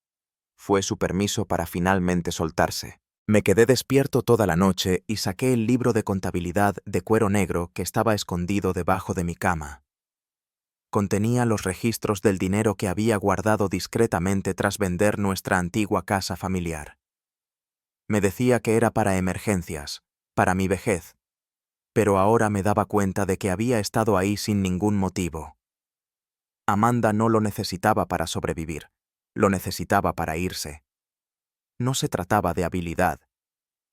Fue su permiso para finalmente soltarse. Me quedé despierto toda la noche y saqué el libro de contabilidad de cuero negro que estaba escondido debajo de mi cama. Contenía los registros del dinero que había guardado discretamente tras vender nuestra antigua casa familiar. Me decía que era para emergencias, para mi vejez, pero ahora me daba cuenta de que había estado ahí sin ningún motivo. Amanda no lo necesitaba para sobrevivir, lo necesitaba para irse. No se trataba de habilidad.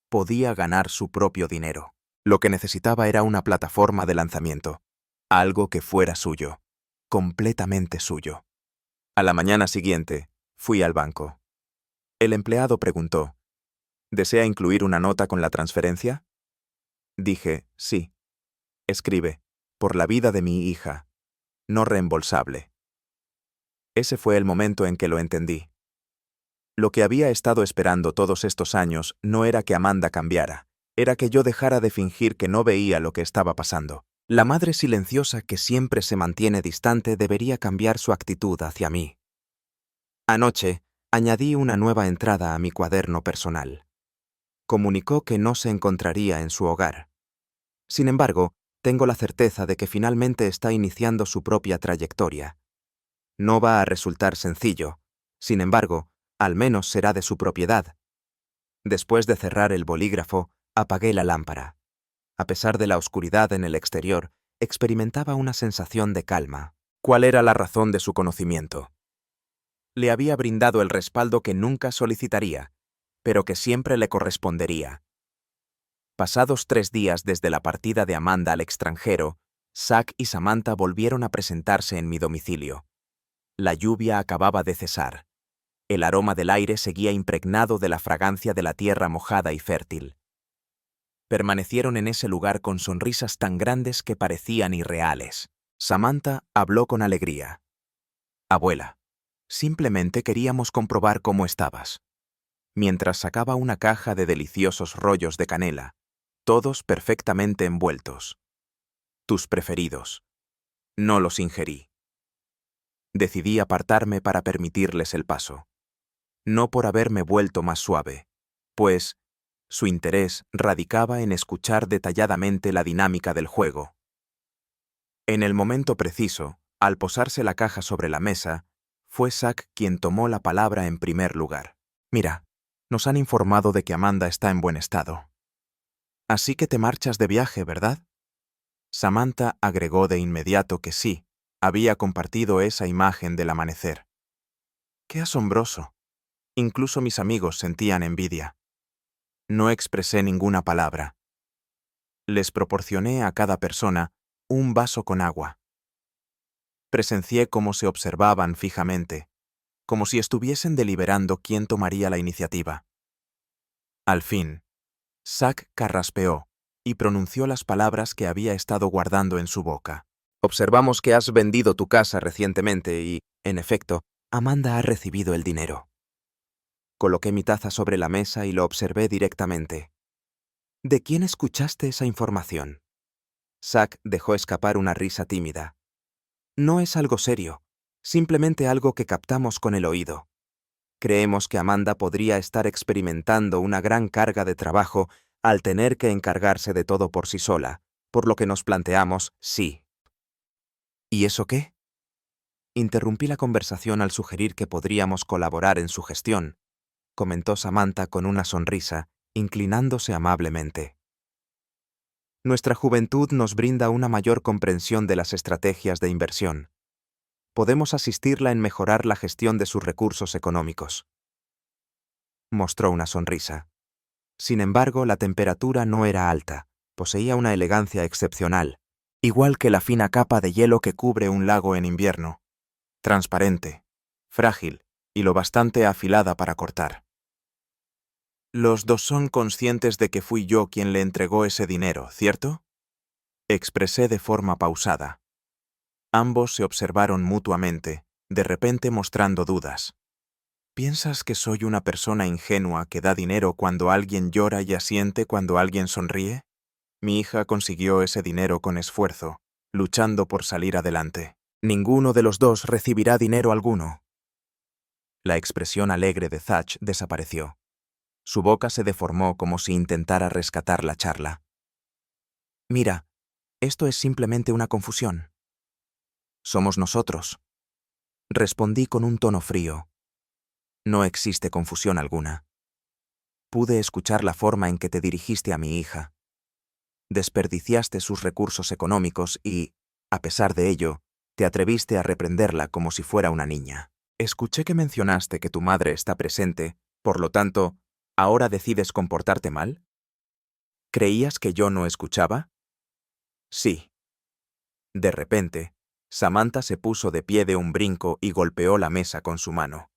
Podía ganar su propio dinero. Lo que necesitaba era una plataforma de lanzamiento, algo que fuera suyo, completamente suyo. A la mañana siguiente, fui al banco. El empleado preguntó, ¿desea incluir una nota con la transferencia? Dije, sí. Escribe, por la vida de mi hija, no reembolsable. Ese fue el momento en que lo entendí. Lo que había estado esperando todos estos años no era que Amanda cambiara, era que yo dejara de fingir que no veía lo que estaba pasando. La madre silenciosa que siempre se mantiene distante debería cambiar su actitud hacia mí. Anoche, añadí una nueva entrada a mi cuaderno personal. Comunicó que no se encontraría en su hogar. Sin embargo, tengo la certeza de que finalmente está iniciando su propia trayectoria. No va a resultar sencillo. Sin embargo, al menos será de su propiedad. Después de cerrar el bolígrafo, apagué la lámpara. A pesar de la oscuridad en el exterior, experimentaba una sensación de calma. ¿Cuál era la razón de su conocimiento? Le había brindado el respaldo que nunca solicitaría, pero que siempre le correspondería. Pasados 3 días desde la partida de Amanda al extranjero, Zack y Samantha volvieron a presentarse en mi domicilio. La lluvia acababa de cesar. El aroma del aire seguía impregnado de la fragancia de la tierra mojada y fértil. Permanecieron en ese lugar con sonrisas tan grandes que parecían irreales. Samantha habló con alegría. Abuela, simplemente queríamos comprobar cómo estabas. Mientras sacaba una caja de deliciosos rollos de canela, todos perfectamente envueltos. Tus preferidos. No los ingerí. Decidí apartarme para permitirles el paso. No por haberme vuelto más suave, pues su interés radicaba en escuchar detalladamente la dinámica del juego. En el momento preciso, al posarse la caja sobre la mesa, fue Zack quien tomó la palabra en primer lugar. Mira, nos han informado de que Amanda está en buen estado. Así que te marchas de viaje, ¿verdad? Samantha agregó de inmediato que sí, había compartido esa imagen del amanecer. ¡Qué asombroso! Incluso mis amigos sentían envidia. No expresé ninguna palabra. Les proporcioné a cada persona un vaso con agua. Presencié cómo se observaban fijamente, como si estuviesen deliberando quién tomaría la iniciativa. Al fin, Zack carraspeó y pronunció las palabras que había estado guardando en su boca. Observamos que has vendido tu casa recientemente y, en efecto, Amanda ha recibido el dinero. Coloqué mi taza sobre la mesa y lo observé directamente. ¿De quién escuchaste esa información? Zack dejó escapar una risa tímida. No es algo serio, simplemente algo que captamos con el oído. Creemos que Amanda podría estar experimentando una gran carga de trabajo al tener que encargarse de todo por sí sola, por lo que nos planteamos sí. ¿Y eso qué? Interrumpí la conversación al sugerir que podríamos colaborar en su gestión, comentó Samantha con una sonrisa, inclinándose amablemente. Nuestra juventud nos brinda una mayor comprensión de las estrategias de inversión. Podemos asistirla en mejorar la gestión de sus recursos económicos. Mostró una sonrisa. Sin embargo, la temperatura no era alta, poseía una elegancia excepcional, igual que la fina capa de hielo que cubre un lago en invierno. Transparente, frágil y lo bastante afilada para cortar. Los dos son conscientes de que fui yo quien le entregó ese dinero, ¿cierto? Expresé de forma pausada. Ambos se observaron mutuamente, de repente mostrando dudas. ¿Piensas que soy una persona ingenua que da dinero cuando alguien llora y asiente cuando alguien sonríe? Mi hija consiguió ese dinero con esfuerzo, luchando por salir adelante. Ninguno de los dos recibirá dinero alguno. La expresión alegre de Zack desapareció. Su boca se deformó como si intentara rescatar la charla. Mira, esto es simplemente una confusión. Somos nosotros. Respondí con un tono frío. No existe confusión alguna. Pude escuchar la forma en que te dirigiste a mi hija. Desperdiciaste sus recursos económicos y, a pesar de ello, te atreviste a reprenderla como si fuera una niña. Escuché que mencionaste que tu madre está presente, por lo tanto, ¿ahora decides comportarte mal? ¿Creías que yo no escuchaba? Sí. De repente, Samantha se puso de pie de un brinco y golpeó la mesa con su mano.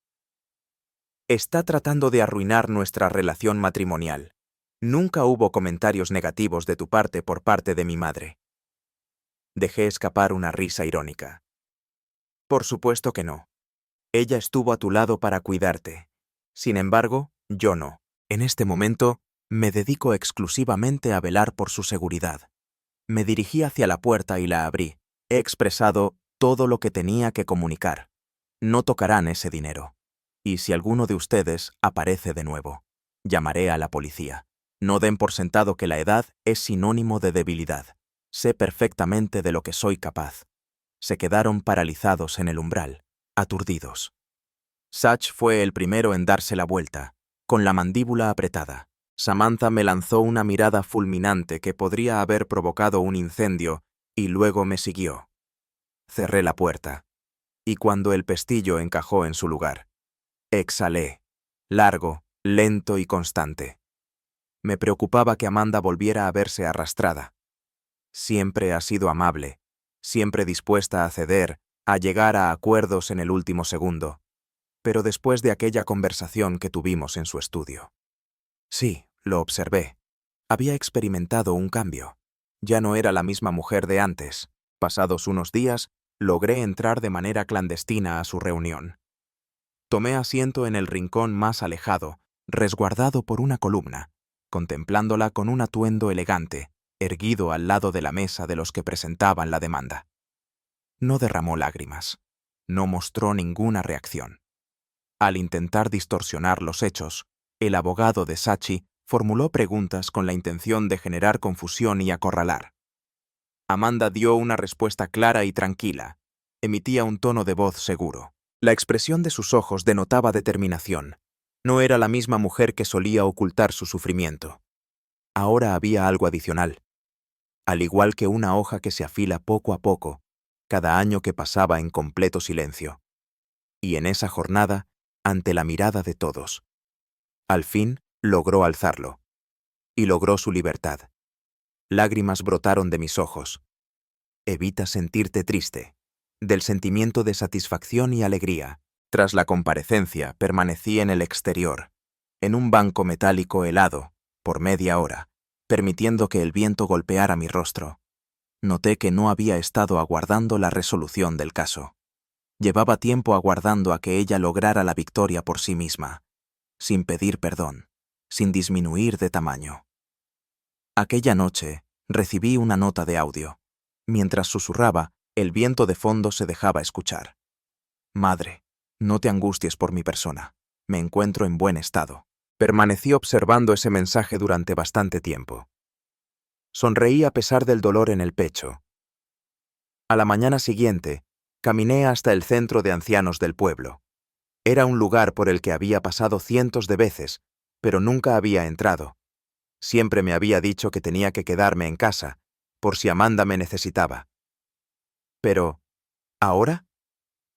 Está tratando de arruinar nuestra relación matrimonial. Nunca hubo comentarios negativos de tu parte por parte de mi madre. Dejé escapar una risa irónica. Por supuesto que no. Ella estuvo a tu lado para cuidarte. Sin embargo, yo no. En este momento, me dedico exclusivamente a velar por su seguridad. Me dirigí hacia la puerta y la abrí. He expresado todo lo que tenía que comunicar. No tocarán ese dinero. Y si alguno de ustedes aparece de nuevo, llamaré a la policía. No den por sentado que la edad es sinónimo de debilidad. Sé perfectamente de lo que soy capaz. Se quedaron paralizados en el umbral, aturdidos. Satch fue el primero en darse la vuelta, con la mandíbula apretada. Samantha me lanzó una mirada fulminante que podría haber provocado un incendio y luego me siguió. Cerré la puerta, y cuando el pestillo encajó en su lugar, exhalé, largo, lento y constante. Me preocupaba que Amanda volviera a verse arrastrada. Siempre ha sido amable, siempre dispuesta a ceder, a llegar a acuerdos en el último segundo, pero después de aquella conversación que tuvimos en su estudio. Sí, lo observé. Había experimentado un cambio. Ya no era la misma mujer de antes. Pasados unos días, logré entrar de manera clandestina a su reunión. Tomé asiento en el rincón más alejado, resguardado por una columna, contemplándola con un atuendo elegante, erguido al lado de la mesa de los que presentaban la demanda. No derramó lágrimas. No mostró ninguna reacción. Al intentar distorsionar los hechos, el abogado de Sachi formuló preguntas con la intención de generar confusión y acorralar. Amanda dio una respuesta clara y tranquila. Emitía un tono de voz seguro. La expresión de sus ojos denotaba determinación. No era la misma mujer que solía ocultar su sufrimiento. Ahora había algo adicional. Al igual que una hoja que se afila poco a poco, cada año que pasaba en completo silencio. Y en esa jornada, ante la mirada de todos, al fin logró alzarlo. Y logró su libertad. Lágrimas brotaron de mis ojos. Evita sentirte triste. Del sentimiento de satisfacción y alegría. Tras la comparecencia, permanecí en el exterior, en un banco metálico helado, por media hora, permitiendo que el viento golpeara mi rostro. Noté que no había estado aguardando la resolución del caso. Llevaba tiempo aguardando a que ella lograra la victoria por sí misma, sin pedir perdón, sin disminuir de tamaño. Aquella noche, recibí una nota de audio. Mientras susurraba, el viento de fondo se dejaba escuchar. Madre, no te angusties por mi persona. Me encuentro en buen estado. Permanecí observando ese mensaje durante bastante tiempo. Sonreí a pesar del dolor en el pecho. A la mañana siguiente, caminé hasta el centro de ancianos del pueblo. Era un lugar por el que había pasado cientos de veces, pero nunca había entrado. Siempre me había dicho que tenía que quedarme en casa, por si Amanda me necesitaba. Pero, ¿ahora?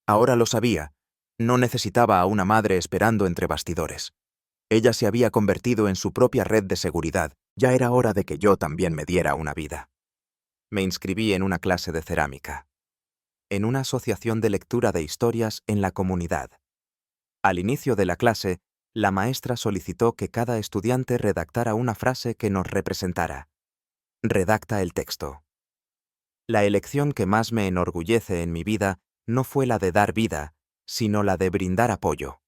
Ahora lo sabía. No necesitaba a una madre esperando entre bastidores. Ella se había convertido en su propia red de seguridad. Ya era hora de que yo también me diera una vida. Me inscribí en una clase de cerámica, en una asociación de lectura de historias en la comunidad. Al inicio de la clase, la maestra solicitó que cada estudiante redactara una frase que nos representara. Redacta el texto. La elección que más me enorgullece en mi vida no fue la de dar vida, sino la de brindar apoyo.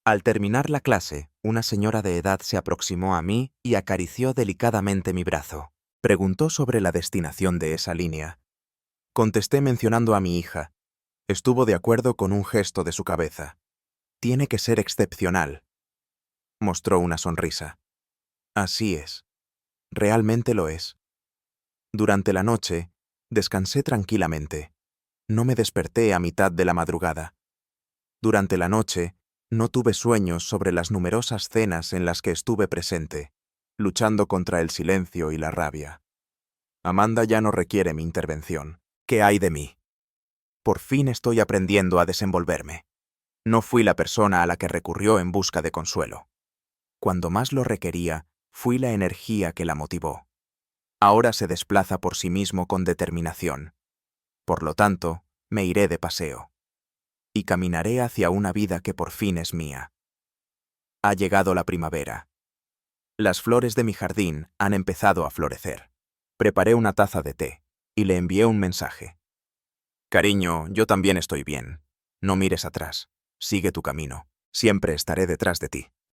Al terminar la clase, una señora de edad se aproximó a mí y acarició delicadamente mi brazo. Preguntó sobre la destinación de esa línea. Contesté mencionando a mi hija. Estuvo de acuerdo con un gesto de su cabeza. Tiene que ser excepcional. Mostró una sonrisa. Así es. Realmente lo es. Durante la noche, descansé tranquilamente. No me desperté a mitad de la madrugada. Durante la noche, no tuve sueños sobre las numerosas cenas en las que estuve presente, luchando contra el silencio y la rabia. Amanda ya no requiere mi intervención. ¿Qué hay de mí? Por fin estoy aprendiendo a desenvolverme. No fui la persona a la que recurrió en busca de consuelo. Cuando más lo requería, Fui la energía que la motivó. Ahora se desplaza por sí mismo con determinación. Por lo tanto, me iré de paseo. Y caminaré hacia una vida que por fin es mía. Ha llegado la primavera. Las flores de mi jardín han empezado a florecer. Preparé una taza de té y le envié un mensaje. Cariño, yo también estoy bien. No mires atrás. Sigue tu camino. Siempre estaré detrás de ti.